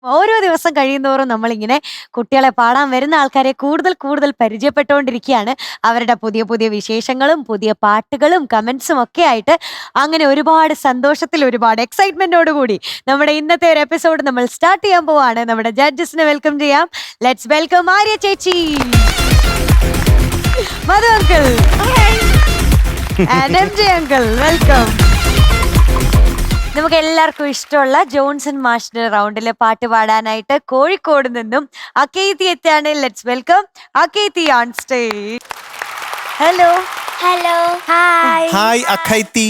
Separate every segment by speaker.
Speaker 1: ഓരോ ദിവസം കഴിയുന്തോറും നമ്മളിങ്ങനെ കുട്ടികളെ പാടാൻ വരുന്ന ആൾക്കാരെ കൂടുതൽ കൂടുതൽ പരിചയപ്പെട്ടുകൊണ്ടിരിക്കുകയാണ്. അവരുടെ പുതിയ പുതിയ വിശേഷങ്ങളും പുതിയ പാട്ടുകളും കമന്റ്സും ഒക്കെ ആയിട്ട് അങ്ങനെ ഒരുപാട് സന്തോഷത്തിൽ ഒരുപാട് എക്സൈറ്റ്മെന്റോട് കൂടി നമ്മുടെ ഇന്നത്തെ ഒരു എപ്പിസോഡ് നമ്മൾ സ്റ്റാർട്ട് ചെയ്യാൻ പോവാണ്. നമ്മുടെ ജഡ്ജസിനെ വെൽക്കം ചെയ്യാം. ലെറ്റ്സ് വെൽക്കം ആര്യ ചേച്ചി, Madhu uncle and M J uncle. Welcome. നമുക്ക് എല്ലാവർക്കും ഇഷ്ടമുള്ള ജോൺസൺ മാഷിന്റെ റൗണ്ടിലെ പാട്ട് പാടാനായിട്ട് കോഴിക്കോട് നിന്നും അക്കൈത്തി എത്താണ്. Let's welcome Akhaithi on stage. Hello.
Speaker 2: Hello. Hi.
Speaker 3: Hi Akhaithi.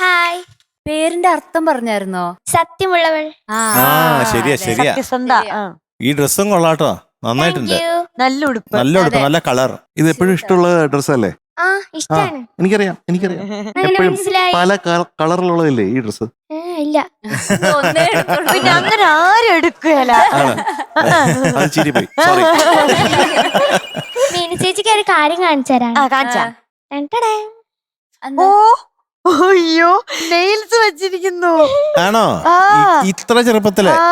Speaker 2: Hi.
Speaker 4: പേരിന്റെ അർത്ഥം പറഞ്ഞായിരുന്നോ?
Speaker 2: സത്യമുള്ളവൾ.
Speaker 3: ശരിയാ ശരിയാ.
Speaker 1: സത്യസന്ധ.
Speaker 3: ഈ ഡ്രസ്സും കൊള്ളാട്ടോ, നന്നായിട്ടുണ്ട്.
Speaker 1: നല്ല ഉടുപ്പ്,
Speaker 3: നല്ല ഉടുപ്പ്, നല്ല കളർ.
Speaker 5: ഇത് എപ്പോഴും ഇഷ്ടമുള്ള ഡ്രസ്സല്ലേ?
Speaker 2: ആ ഇഷ്ടാണ്.
Speaker 5: എനിക്കറിയാം
Speaker 2: അങ്ങനെ
Speaker 5: എപ്പോഴും
Speaker 2: മനസ്സിലായി.
Speaker 5: പല കളറിലുള്ളതല്ലേ ഈ ഡ്രസ്സ്?
Speaker 2: ഇല്ല.
Speaker 1: പിന്നെ അങ്ങനെ ആരും എടുക്കുകയല്ല.
Speaker 5: അത് ചിരി പോയി, സോറി.
Speaker 2: മീനു ചേച്ചിക്ക് ഒരു കാര്യം കാണിച്ചു തരാം.
Speaker 1: കാണിച്ചാ.
Speaker 4: എന്താ?
Speaker 1: ഓ അയ്യോ, നെയിൽസ് വെച്ചിരിക്കുന്നു.
Speaker 3: ആണോ?
Speaker 1: ആ.
Speaker 3: ഇത്ര ചെറുപ്പത്തിലെ,
Speaker 1: ആ,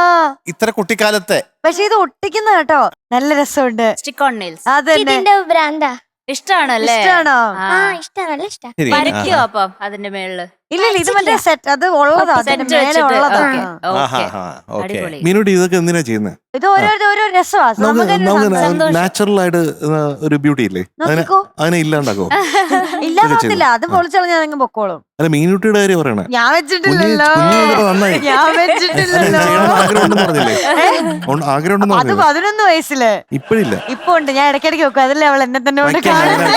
Speaker 3: ഇത്ര കുട്ടിക്കാലത്തെ.
Speaker 1: പക്ഷെ ഇത് ഒട്ടിക്കുന്ന കേട്ടോ, നല്ല രസമുണ്ട്.
Speaker 4: സ്റ്റിക്ക് ഓൺ നെയിൽസ്
Speaker 1: അതന്നെ.
Speaker 2: ഇതിന്റെ ഭ്രാന്താ.
Speaker 4: ഇഷ്ടാണല്ലേ?
Speaker 1: ഇഷ്ടാണോ?
Speaker 2: ഇഷ്ടാ, നല്ല ഇഷ്ടാ.
Speaker 3: ശരി.
Speaker 4: വരയ്ക്കോ അപ്പം അതിന്റെ മേളില്?
Speaker 1: ഇല്ല ഇത് മറ്റേ സെറ്റ്, അത് ഉള്ളതാ, അതിന്റെ
Speaker 4: Set
Speaker 1: മേലെ
Speaker 4: വെച്ചിട്ട്.
Speaker 1: ഉള്ളതാ.
Speaker 4: Okay, okay.
Speaker 3: ഓക്കെ.
Speaker 4: അടിപൊളി.
Speaker 5: മീനുട്ടി ഇതൊക്കെ എന്തിനാ ചെയ്യുന്നത്?
Speaker 1: ഇത് ഓരോ രസമാ.
Speaker 5: നമുക്ക് നാച്ചുറൽ ആയിട്ട് ഒരു ബ്യൂട്ടി ഇല്ലേ,
Speaker 1: നോക്കിക്കോ.
Speaker 5: അതിനെ ഇല്ലാണ്ടാക്കോ?
Speaker 1: ഇല്ലാതാത്തില്ല, അത് പൊളിച്ചളഞ്ഞാ നിങ്ങൾ പൊക്കോളും.
Speaker 5: അല്ല, മീനുട്ടിയുടെ കാര്യം പറയണേ.
Speaker 1: ഞാൻ വെച്ചിട്ടില്ലല്ലോ,
Speaker 5: നന്നായി
Speaker 1: ഞാൻ വെച്ചിട്ടില്ലല്ലോ.
Speaker 5: ആഗ്രഹം ഉണ്ടെന്ന് പറഞ്ഞില്ലേ? ആഗ്രഹം ഉണ്ടെന്ന്
Speaker 1: അത്
Speaker 5: പറഞ്ഞില്ലേ?
Speaker 1: 11 വയസ്സില്.
Speaker 5: ഇപ്പഴില്ല.
Speaker 1: ഇപ്പൊ ഉണ്ട്, ഞാൻ ഇടയ്ക്കിടയ്ക്ക് വെക്കും. അതല്ലേ അവൾ എന്നെ തന്നെ കൊണ്ട് കാണുന്നത്.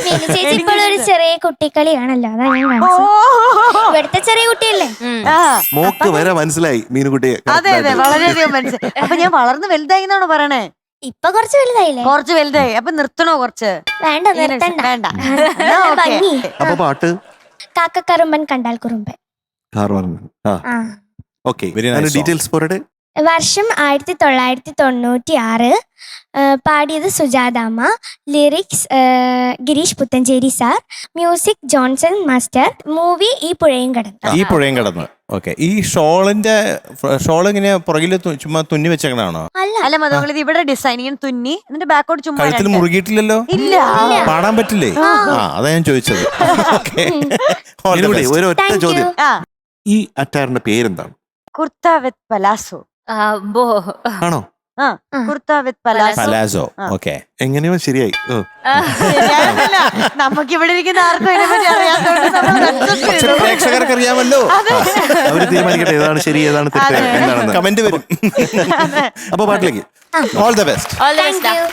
Speaker 2: മീനു ചേച്ചി ഇപ്പോൾ ഒരു ചെറിയ കുട്ടിക്കളിയാണല്ലോ, അതാ ഞാൻ
Speaker 1: ഓ,
Speaker 2: കാണിച്ചത്. ഇവിടുത്തെ ചെറിയ കുട്ടിയല്ലേ?
Speaker 1: ആ,
Speaker 5: മോക്ക് വരെ മനസ്സിലായി മീനുകുട്ടിയെ.
Speaker 1: അതെ അതെ, വളരെയധികം മനസ്സിലായി. അപ്പൊ ഞാൻ വളർന്ന് വലുതായി എന്നാണോ പറയണേ?
Speaker 2: ഇപ്പൊ കുറച്ച് വലുതായില്ലേ?
Speaker 1: കുറച്ച് വലുതായി. അപ്പൊ നിർത്തണോ കുറച്ച്?
Speaker 2: വേണ്ട, നിർത്തണ്ട.
Speaker 1: വേണ്ട. എന്നാ ഓക്കേ.
Speaker 2: ഭംഗി.
Speaker 5: അപ്പൊ പാട്ട്
Speaker 2: കാക്കക്കറുമ്പൻ കണ്ടാൽ കുറുമ്പൻ.
Speaker 5: കാർ പറഞ്ഞു.
Speaker 2: ആ.
Speaker 5: Okay,
Speaker 3: Very nice song.
Speaker 5: Details പോരട്ടെ.
Speaker 2: വർഷം 1996. പാടിയത് സുജാതാമ്മ. Lyrics Girish Puthenchery sir. Music Johnson master. Movie Ee Puzhayum കടന്നു.
Speaker 3: ഈ പുഴയും കടന്ന്. ഓക്കെ. ഈ ഷോൾ ഇങ്ങനെ പുറകില് ചുമ്മാ തുന്നി വെച്ചേക്കണാണോ?
Speaker 1: അല്ല മധുങ്ങൾ, ഇത് ഇവിടെ ഡിസൈൻ ഇങ്ങനെ തുന്നി എന്നിട്ട് ബാക്കോട്ട് ചുമ്മാ
Speaker 3: കഴുത്തിൽ
Speaker 1: രണ്ട്.
Speaker 3: മുറുകിയിട്ടില്ലല്ലോ?
Speaker 1: ഇല്ല.
Speaker 3: പാടാൻ പറ്റില്ലേ? അതാ ഞാൻ ചോദിച്ചത്. Okay. All the
Speaker 5: മീനുകുട്ടി,
Speaker 3: best.
Speaker 5: ഒരു ഒറ്റ
Speaker 2: Thank
Speaker 5: ചോദ്യം.
Speaker 2: you.
Speaker 1: ആ,
Speaker 5: ഈ അറ്റാറിന്റെ പേരെന്താണ്?
Speaker 1: കുർത്ത വിത്ത് പലാസോ.
Speaker 4: അമ്പോ.
Speaker 5: ആണോ?
Speaker 1: ആ, കുർത്ത വിത്ത് പലാസോ.
Speaker 3: പലാസോ.
Speaker 1: ആ.
Speaker 3: ഓക്കെ.
Speaker 5: എങ്ങനെയോ ശരിയായി.
Speaker 1: ശരിയാണെന്നല്ല, നമുക്ക് ഇവിടെ ഇരിക്കുന്ന ആർക്കും അതിനെ പറ്റി അറിയാത്തതുകൊണ്ട് നമ്മൾ adjust
Speaker 3: പക്ഷെ
Speaker 1: ചെയ്തു.
Speaker 3: പ്രേക്ഷകർക്ക് അറിയാമല്ലോ.
Speaker 5: അവര് തീരുമാനിക്കട്ടെ ഏതാണ് ശരി ഏതാണ് തെറ്റ്
Speaker 1: അതെ.
Speaker 5: എന്താണെന്ന്.
Speaker 3: കമന്റ് വരും.
Speaker 5: അപ്പൊ പാട്ടിലേക്ക്.
Speaker 3: All the best.
Speaker 4: All the
Speaker 2: Thank
Speaker 4: best.
Speaker 2: you.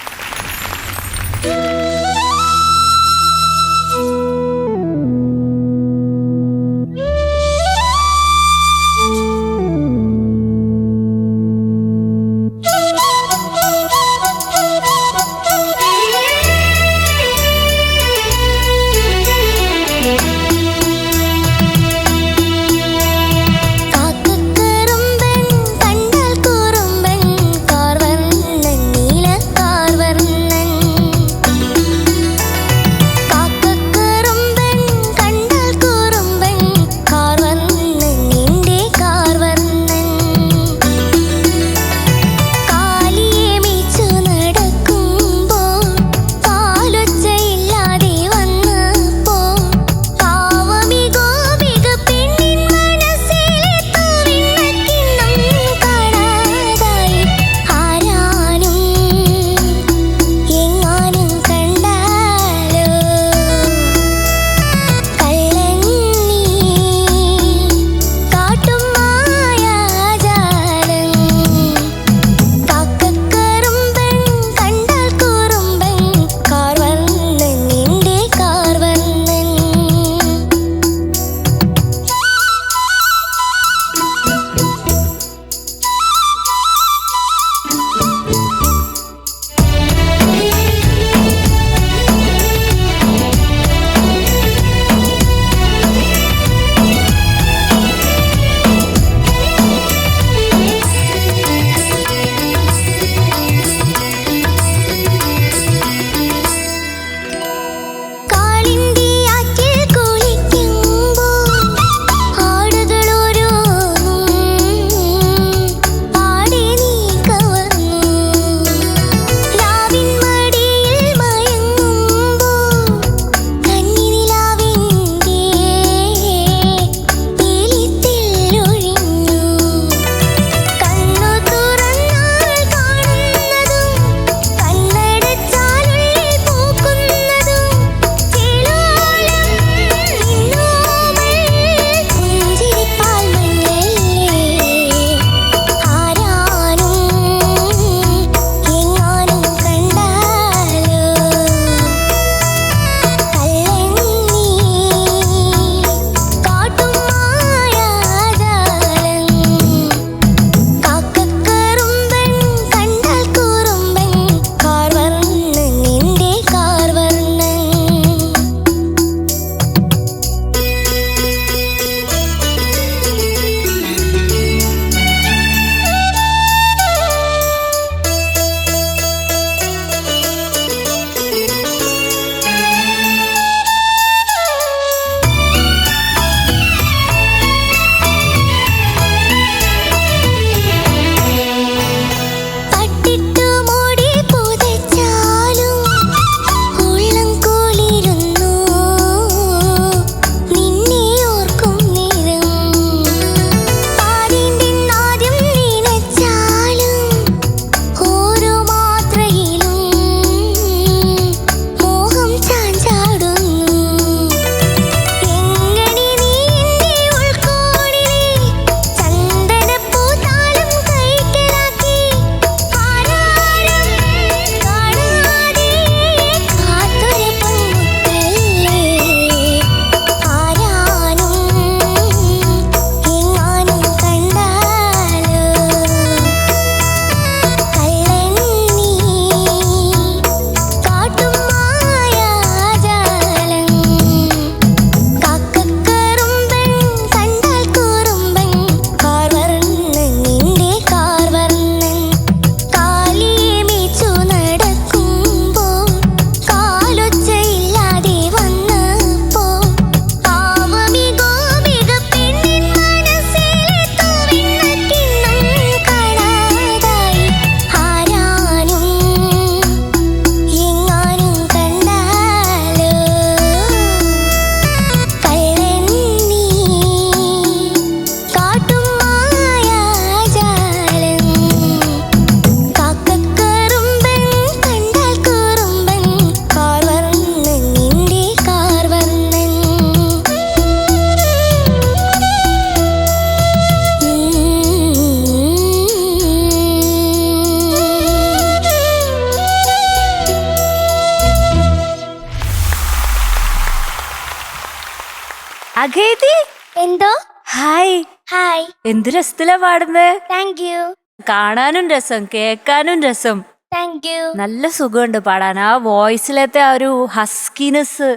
Speaker 4: അഖേതി
Speaker 2: എന്തോ
Speaker 4: ഹായ്.
Speaker 2: ഹായ്
Speaker 4: എന്ത് രസത്തിലാ പാടുന്നേ.
Speaker 2: താങ്ക് യു
Speaker 4: കാണാനും രസം, കേൾക്കാനും രസം.
Speaker 2: Thank you.
Speaker 4: നല്ല സുഖമുണ്ട് പാടാൻ. ആ വോയിസിലത്തെ ആ ഒരു ഹസ്കിനെസ്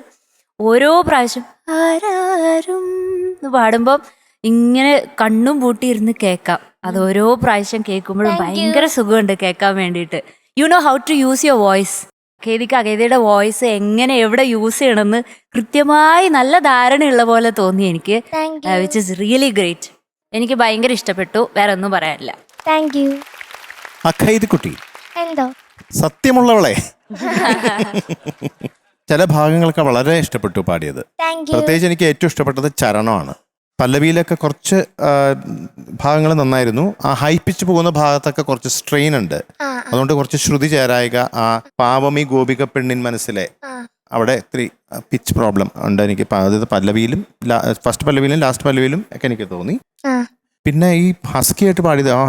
Speaker 4: ഓരോ പ്രാവശ്യം ആരാരും എന്ന് പാടുമ്പം ഇങ്ങനെ കണ്ണും പൂട്ടിയിരുന്ന് കേൾക്കാം. അത് ഓരോ പ്രാവശ്യം കേൾക്കുമ്പോഴും ഭയങ്കര സുഖമുണ്ട് കേൾക്കാൻ വേണ്ടിയിട്ട്. You know how to use your voice. അഖേദിക്ക് അഖേദിയുടെ വോയിസ് എങ്ങനെ എവിടെ യൂസ് ചെയ്യണമെന്ന് കൃത്യമായി നല്ല ധാരണയുള്ള പോലെ തോന്നി എനിക്ക്.
Speaker 2: Thank you.
Speaker 4: Which is really great. എനിക്ക് ഭയങ്കര ഇഷ്ടപ്പെട്ടു. വേറെ ഒന്നും പറയാനില്ല.
Speaker 2: Thank you.
Speaker 3: അഖൈദിക്കുട്ടി,
Speaker 2: എന്തോ
Speaker 3: സത്യമുള്ളവളെ, ചില ഭാഗങ്ങളൊക്കെ വളരെ ഇഷ്ടപ്പെട്ടു പാടിയത്.
Speaker 2: Thank you.
Speaker 3: പ്രത്യേകിച്ച് എനിക്ക് ഏറ്റവും ഇഷ്ടപ്പെട്ടത് ചരണമാണ്. പല്ലവിയിലൊക്കെ കുറച്ച് ഭാഗങ്ങൾ നന്നായിരുന്നു. ആ ഹൈ പിച്ച് പോകുന്ന ഭാഗത്തൊക്കെ കുറച്ച് സ്ട്രെയിൻ ഉണ്ട്. അതുകൊണ്ട് കുറച്ച് ശ്രുതി ചേരായിക. ആ പാവമി ഗോപിക പെണ്ണിൻ മനസ്സിലെ അവിടെ ഇത്തിരി പിച്ച് പ്രോബ്ലം ഉണ്ട് എനിക്ക്. അതായത് പല്ലവിയിലും ഫസ്റ്റ് പല്ലവിയിലും ലാസ്റ്റ് പല്ലവിയിലും ഒക്കെ എനിക്ക് തോന്നി. പിന്നെ ഈ ഹസ്കി ആയിട്ട് പാടിയത് ആ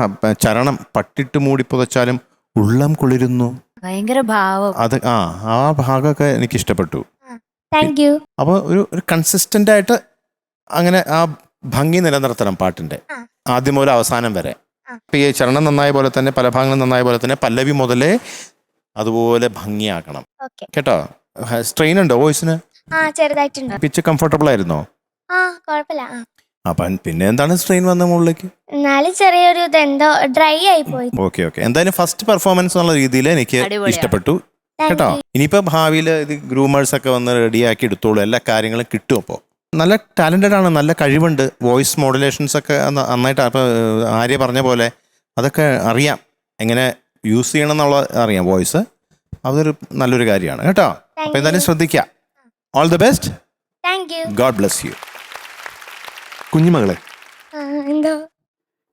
Speaker 3: ചരണം, പട്ടിട്ട് മൂടി പുതച്ചാലും ഉള്ളം കുളിരുന്നു,
Speaker 4: ഭയങ്കര ഭാവം.
Speaker 3: അത് ആ ഭാഗമൊക്കെ എനിക്ക് ഇഷ്ടപ്പെട്ടു.
Speaker 2: Thank you.
Speaker 3: അപ്പോൾ ഒരു കൺസിസ്റ്റന്റ് ആയിട്ട് അങ്ങനെ ആ ഭംഗി നിലനിർത്തണം പാട്ടിന്റെ ആദ്യം മുതൽ അവസാനം വരെ. ഇപ്പൊ ഈ ചരണം നന്നായ പോലെ തന്നെ പല ഭാഗങ്ങളും നന്നായ പോലെ തന്നെ പല്ലവി മുതലേ അതുപോലെ ഭംഗിയാക്കണം കേട്ടോ. സ്ട്രെയിൻ ഉണ്ടോ വോയിസിന്?
Speaker 2: ചെറുതായിട്ടുണ്ട്.
Speaker 3: പിച്ച് കംഫർട്ടബിൾ ആയിരുന്നോ?
Speaker 2: കുഴപ്പമില്ല.
Speaker 3: അപ്പം പിന്നെ എന്താണ് സ്ട്രെയിൻ വന്ന മുകളിലേക്ക്?
Speaker 2: എന്നാലും ചെറിയൊരു ഇതെന്തോ ഡ്രൈ ആയി പോയി.
Speaker 3: Okay okay. എന്തായാലും ഫസ്റ്റ് പെർഫോമൻസ് എന്നുള്ള രീതിയിൽ എനിക്ക് ഇഷ്ടപ്പെട്ടു കേട്ടോ. ഇനിയിപ്പോ ഭാവിയിൽ ഇത് ഗ്രൂമേഴ്സ് ഒക്കെ വന്ന് റെഡിയാക്കി എടുത്തോളൂ, എല്ലാ കാര്യങ്ങളും കിട്ടും. അപ്പോൾ നല്ല ടാലന്റഡ് ആണ്, നല്ല കഴിവുണ്ട്. വോയിസ് മോഡുലേഷൻസ് ഒക്കെ നന്നായിട്ട് ഇപ്പൊ ആര്യ പറഞ്ഞ പോലെ അതൊക്കെ അറിയാം, എങ്ങനെ യൂസ് ചെയ്യണം എന്നുള്ള അറിയാം വോയിസ്. അതൊരു നല്ലൊരു കാര്യമാണ് കേട്ടോ. അപ്പൊ എന്തായാലും ശ്രദ്ധിക്കാം. All the best.
Speaker 2: Thank you.
Speaker 3: God bless you.
Speaker 5: കുഞ്ഞുമകളെ,
Speaker 2: എന്തോ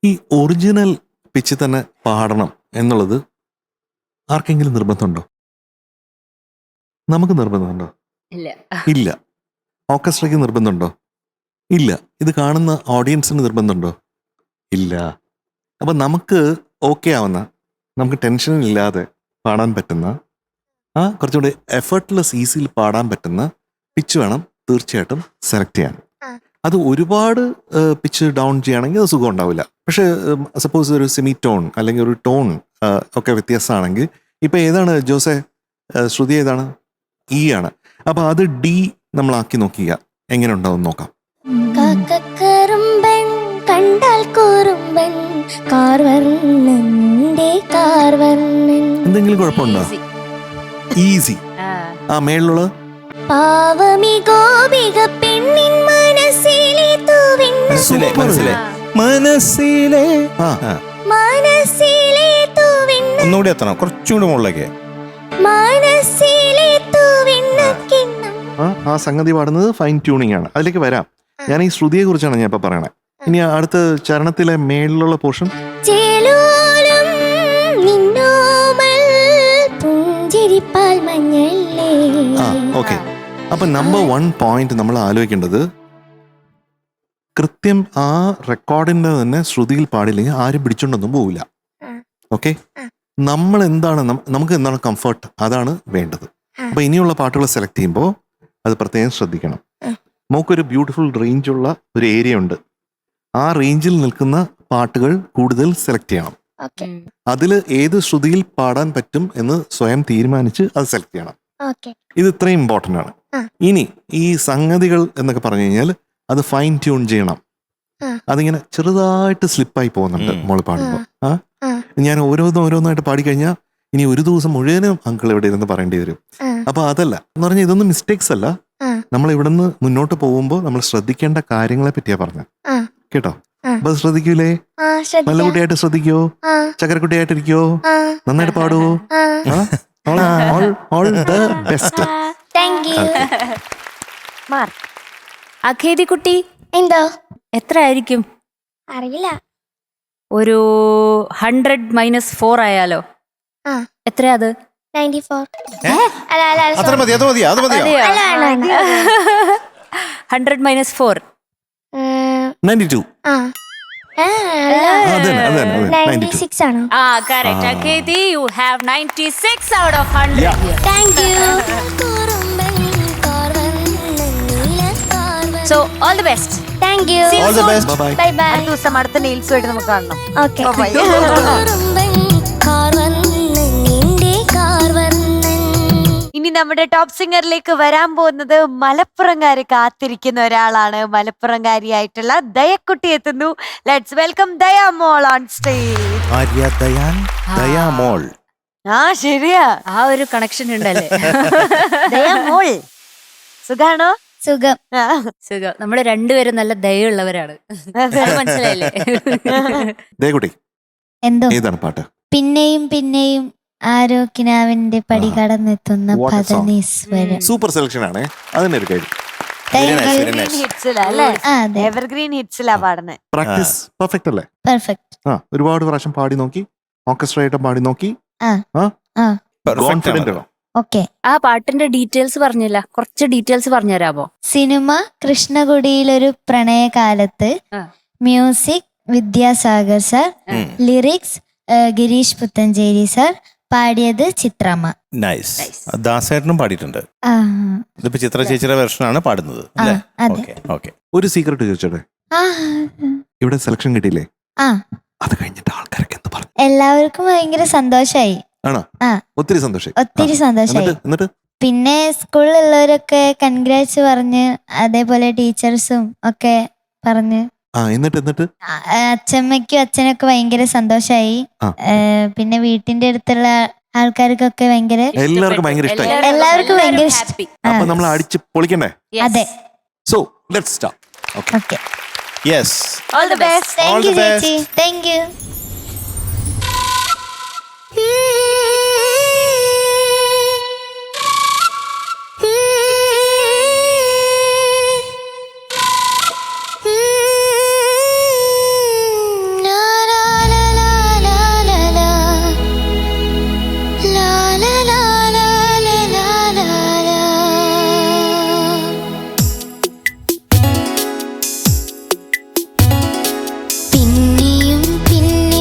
Speaker 5: ഈ ഒറിജിനൽ പിച്ച് തന്നെ പാടണം എന്നുള്ളത് ആർക്കെങ്കിലും നിർബന്ധമുണ്ടോ? നമുക്ക് നിർബന്ധമുണ്ടോ?
Speaker 4: ഇല്ല.
Speaker 5: ഇല്ല. ഓർക്കസ്ട്രയ്ക്ക് നിർബന്ധമുണ്ടോ? ഇല്ല. ഇത് കാണുന്ന ഓഡിയൻസിന് നിർബന്ധമുണ്ടോ? ഇല്ല. അപ്പം നമുക്ക് ഓക്കെ ആവുന്ന, നമുക്ക് ടെൻഷനില്ലാതെ പാടാൻ പറ്റുന്ന, കുറച്ചുകൂടി എഫേർട്ട്ലെസ് ഈസിയിൽ പാടാൻ പറ്റുന്ന പിച്ച് വേണം തീർച്ചയായിട്ടും സെലക്ട് ചെയ്യാൻ. അത് ഒരുപാട് പിച്ച് ഡൗൺ ചെയ്യുകയാണെങ്കിൽ അത് സുഖം ഉണ്ടാവില്ല. പക്ഷേ സപ്പോസ് ഒരു സെമി ടോൺ അല്ലെങ്കിൽ ഒരു ടോൺ ഒക്കെ വ്യത്യാസമാണെങ്കിൽ, ഇപ്പം ഏതാണ് ജോസെ ശ്രുതി, ഏതാണ്? ഇ ആണ്. അപ്പം അത് ഡി നമ്മളാക്കി നോക്കിയ എങ്ങനെ ഉണ്ടാവും നോക്കാം.
Speaker 2: കാക്കക്കറുമ്പൻ കണ്ടാൽ കൂറുമ്പൻ കാർവർണ്ണന്റെ കാർവർണ്ണൻ.
Speaker 5: എന്തെങ്കിലും കുഴപ്പമുണ്ടോ? ഈസി. ആ മേളിലുള്ള
Speaker 2: പാവമി ഗോപിക പെണ്ണിൻ മനസ്സിലെ
Speaker 3: മനസ്സിലെ മനസ്സിലെ
Speaker 2: മനസ്സിലെ
Speaker 3: ഒന്നുകൂടി എത്തണം, കുറച്ചുകൂടി മുകളിലേക്ക്.
Speaker 2: മനസ്സിലെ
Speaker 5: ആ സംഗതി പാടുന്നത് ഫൈൻ ട്യൂണിങ് ആണ്. അതിലേക്ക് വരാം. ഞാൻ ഈ ശ്രുതിയെ കുറിച്ചാണ് ഞാൻ ഇപ്പൊ പറയണേ. ഇനി അടുത്ത ചരണത്തിലെ മേളിലുള്ള പോർഷൻ ഓക്കെ. അപ്പൊ നമ്പർ 1 പോയിന്റ് നമ്മൾ ആലോചിക്കേണ്ടത്, കൃത്യം ആ റെക്കോർഡിന്റെ തന്നെ ശ്രുതിയിൽ പാടില്ലെങ്കിൽ ആരും പിടിച്ചോണ്ടൊന്നും പോവില്ല. ഓക്കെ. നമ്മൾ എന്താണ്, നമുക്ക് എന്താണ് കംഫർട്ട്, അതാണ് വേണ്ടത്. അപ്പൊ ഇനിയുള്ള പാട്ടുകൾ സെലക്ട് ചെയ്യുമ്പോൾ അത് പ്രത്യേകം ശ്രദ്ധിക്കണം. നമുക്കൊരു ബ്യൂട്ടിഫുൾ റേഞ്ചുള്ള ഒരു ഏരിയ ഉണ്ട്. ആ റേഞ്ചിൽ നിൽക്കുന്ന പാട്ടുകൾ കൂടുതൽ സെലക്ട് ചെയ്യണം. അതിൽ ഏത് ശ്രുതിയിൽ പാടാൻ പറ്റും എന്ന് സ്വയം തീരുമാനിച്ച് അത് സെലക്ട് ചെയ്യണം. ഇത് ഇത്രയും ഇമ്പോർട്ടൻ്റ് ആണ്. ഇനി ഈ സംഗതികൾ എന്നൊക്കെ പറഞ്ഞു കഴിഞ്ഞാൽ അത് ഫൈൻ ട്യൂൺ ചെയ്യണം. അതിങ്ങനെ ചെറുതായിട്ട് സ്ലിപ്പായി പോകുന്നുണ്ട് മോള് പാടുമ്പോൾ. ഞാൻ ഓരോന്നായിട്ട് പാടിക്കഴിഞ്ഞാൽ ഇനി ഒരു ദിവസം മുഴുവനും അങ്കിൾ എവിടെ ഇരുന്ന് പറയേണ്ടി വരും. അപ്പൊ അതല്ല എന്ന് പറഞ്ഞാൽ ഇതൊന്നും മിസ്റ്റേക്സ് അല്ല. നമ്മൾ ഇവിടുന്ന് മുന്നോട്ട് പോകുമ്പോൾ നമ്മൾ ശ്രദ്ധിക്കേണ്ട കാര്യങ്ങളെ പറ്റിയാ പറഞ്ഞ കേട്ടോ. അപ്പൊ അത് ശ്രദ്ധിക്കൂലേ? നല്ല കുട്ടിയായിട്ട് ശ്രദ്ധിക്കോ? ചക്കരക്കുട്ടിയായിട്ടിരിക്കോ? നന്നായിട്ട് പാടുവോ? All the best.
Speaker 4: അഖേദി കുട്ടി,
Speaker 2: എന്തോ
Speaker 4: എത്ര ആയിരിക്കും?
Speaker 2: അറിയില്ല.
Speaker 4: ഒരു 100 - 4 ആയാലോ? എത്രയാ അത്?
Speaker 2: 94.
Speaker 3: അത്ര മതി, അത് മതിയോ?
Speaker 4: 100 - 4
Speaker 5: 92.
Speaker 2: 96 ആണോ?
Speaker 4: Correct. Akhaithi, you have 96 out of 100.
Speaker 2: Thank you.
Speaker 4: So all the best.
Speaker 2: Thank you.
Speaker 3: All the best.
Speaker 5: Bye
Speaker 2: bye bye.
Speaker 1: അടുത്ത ദിവസം അടുത്ത നെയിൽസുമായിട്ട് നമുക്ക് കാണണം.
Speaker 2: ഓക്കെ.
Speaker 1: ഇനി നമ്മുടെ ടോപ്പ് സിംഗറിലേക്ക് വരാൻ പോകുന്നത് മലപ്പുറംകാര് കാത്തിരിക്കുന്ന ഒരാളാണ്. മലപ്പുറംകാരിയായിട്ടുള്ള ദയക്കുട്ടി എത്തുന്നു. ലെറ്റ്സ് വെൽക്കം ദയാമോൾ ഓൺ സ്റ്റേജ്.
Speaker 3: ആര്യ ദയാൻ ദയാമോൾ.
Speaker 1: ആ ശരിയാ,
Speaker 4: ആ ഒരു കണക്ഷൻ ഉണ്ടല്ലേ.
Speaker 1: ദയാമോൾ സുഖാണോ?
Speaker 2: സുഖം.
Speaker 1: ആ,
Speaker 4: സുഖം. നമ്മള് രണ്ടുപേരും നല്ല ദയുള്ളവരാണ്.
Speaker 1: അതെ.
Speaker 4: അത് മനസ്സിലായില്ലേ?
Speaker 5: ദേകുട്ടി,
Speaker 2: എന്തോ
Speaker 5: ഏതാണ് പാട്ട്?
Speaker 2: പിന്നെയും പിന്നെയും ആരോ കിനാവിന്റെ പടി കടന്നെത്തുന്ന
Speaker 5: What a song.
Speaker 2: പദനീശ്വരം.
Speaker 5: സൂപ്പർ സെലക്ഷൻ ആണ്. അതിന്റെ ഒരു കാര്യം.
Speaker 3: Very nice, very
Speaker 1: evergreen
Speaker 3: nice.
Speaker 1: ഹിറ്റ്സിലാ അല്ലേ?
Speaker 2: ആ അതെ,
Speaker 1: എവർഗ്രീൻ ഹിറ്റ്സിലാ പാടുന്നത്.
Speaker 5: പ്രാക്ടീസ് പെർഫെക്റ്റ് അല്ലേ?
Speaker 2: പെർഫെക്റ്റ്.
Speaker 5: ഒരുപാട് പ്രാവശ്യം പാടി നോക്കി, ഓർക്കസ്ട്ര ആയിട്ട് പാടി നോക്കി.
Speaker 3: Perfect
Speaker 5: കോൺഫിഡന്റ്
Speaker 3: ആണ്.
Speaker 5: ആണോ?
Speaker 2: ഓക്കെ.
Speaker 4: ആ പാട്ടിന്റെ ഡീറ്റെയിൽസ് പറഞ്ഞില്ല, കുറച്ച് ഡീറ്റെയിൽസ് പറഞ്ഞുതരാമോ?
Speaker 2: സിനിമ കൃഷ്ണകുടിയിലൊരു പ്രണയകാലത്ത്,
Speaker 4: ആ.
Speaker 2: മ്യൂസിക് വിദ്യാസാഗർ സർ,
Speaker 3: ഉം.
Speaker 2: ലിറിക്സ് ഗിരീഷ് പുത്തഞ്ചേരി സർ, പാടിയത് ചിത്രമ്മ.
Speaker 3: Nice. ദാസേട്ടനും പാടിയിട്ടുണ്ട്.
Speaker 2: ആ,
Speaker 3: ഇതിപ്പോ ചിത്ര ചേച്ചിയുടെ വെർഷനാണ് പാടുന്നത്
Speaker 2: ആ,
Speaker 3: അല്ലേ?
Speaker 2: അതെ.
Speaker 3: Okay okay.
Speaker 5: ഒരു സീക്രട്ട് ചോദിച്ചോട്ടെ,
Speaker 2: ആ,
Speaker 5: ഇവിടെ സെലക്ഷൻ കിട്ടിയില്ലേ?
Speaker 2: ആ,
Speaker 5: അത് കഴിഞ്ഞിട്ട് ആൾക്കാരൊക്കെ എന്ത് പറഞ്ഞു?
Speaker 2: എല്ലാവർക്കും ഭയങ്കര സന്തോഷായി.
Speaker 5: ആണോ?
Speaker 2: ആ,
Speaker 5: ഒത്തിരി സന്തോഷം.
Speaker 2: ഒത്തിരി സന്തോഷായി.
Speaker 5: എന്നിട്ട്
Speaker 2: പിന്നെ സ്കൂളിലുള്ളവരൊക്കെ കൺഗ്രാറ്റ്സ് പറഞ്ഞ്, അതേപോലെ ടീച്ചേഴ്സും ഒക്കെ പറഞ്ഞ്,
Speaker 5: എന്നിട്ട്
Speaker 2: അച്ഛമ്മയ്ക്കും അച്ഛനൊക്കെ ഭയങ്കര സന്തോഷായി.
Speaker 5: ആ.
Speaker 2: പിന്നെ വീട്ടിന്റെ അടുത്തുള്ള ആൾക്കാർക്കൊക്കെ ഭയങ്കര,
Speaker 5: എല്ലാവർക്കും ഭയങ്കര ഇഷ്ടമായി.
Speaker 2: എല്ലാവർക്കും ഭയങ്കര ഇഷ്ടം.
Speaker 4: ഹാപ്പി.
Speaker 5: അപ്പൊ നമ്മൾ അടിച്ച് പൊളിക്കണ്ടേ?
Speaker 2: അതെ.
Speaker 5: So let's start.
Speaker 2: Okay.
Speaker 3: Yes.
Speaker 4: All the best.
Speaker 3: All
Speaker 2: thank you
Speaker 3: the best.
Speaker 2: ചേച്ചി. Thank you. പിന്നെയും പിന്നെ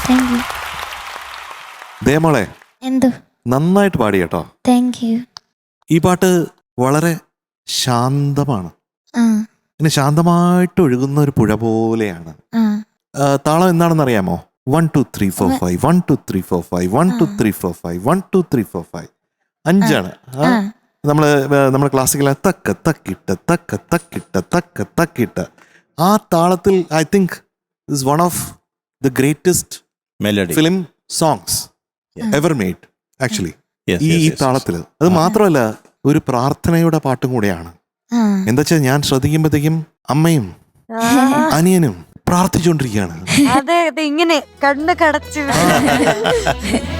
Speaker 2: താങ്ക് യു.
Speaker 5: ദേമോളെ
Speaker 2: എന്തു?
Speaker 5: നന്നായിട്ട് പാടി കേട്ടോ.
Speaker 2: Thank you.
Speaker 5: ഈ പാട്ട് വളരെ ശാന്തമാണ്,
Speaker 2: ആ
Speaker 5: പിന്നെ ശാന്തമായിട്ട് ഒഴുകുന്ന ഒരു പുഴ പോലെയാണ്.
Speaker 2: ആ
Speaker 5: താളം എന്താണെന്ന് അറിയാമോ? 1 2 3 4 5 1 2 3 4 5 1 2 3 4 5 1 2 3 4 5 5ആണ്. നമ്മള് ക്ലാസിക്കൽ തക്ക തക്കിട്ട തക്ക തക്കിട്ട തക്ക തക്കിട്ട ആ താളത്തിൽ I think is one of the greatest
Speaker 3: melody
Speaker 5: film songs ever made actually.
Speaker 3: Yes,
Speaker 5: ഈ
Speaker 3: yes, yes.
Speaker 5: താളത്തില് അത് മാത്രമല്ല ഒരു പ്രാർത്ഥനയുടെ പാട്ടും കൂടെയാണ്.
Speaker 2: ആ
Speaker 5: എന്താ വെച്ചാൽ ഞാൻ ശ്രദ്ധിക്കുമ്പോഴത്തേക്കും അമ്മയും അനിയനും പ്രാർത്ഥിച്ചുകൊണ്ടിരിക്കുകയാണ്.
Speaker 1: അതെ അതെ, ഇങ്ങനെ കണ്ണ് കടച്ച്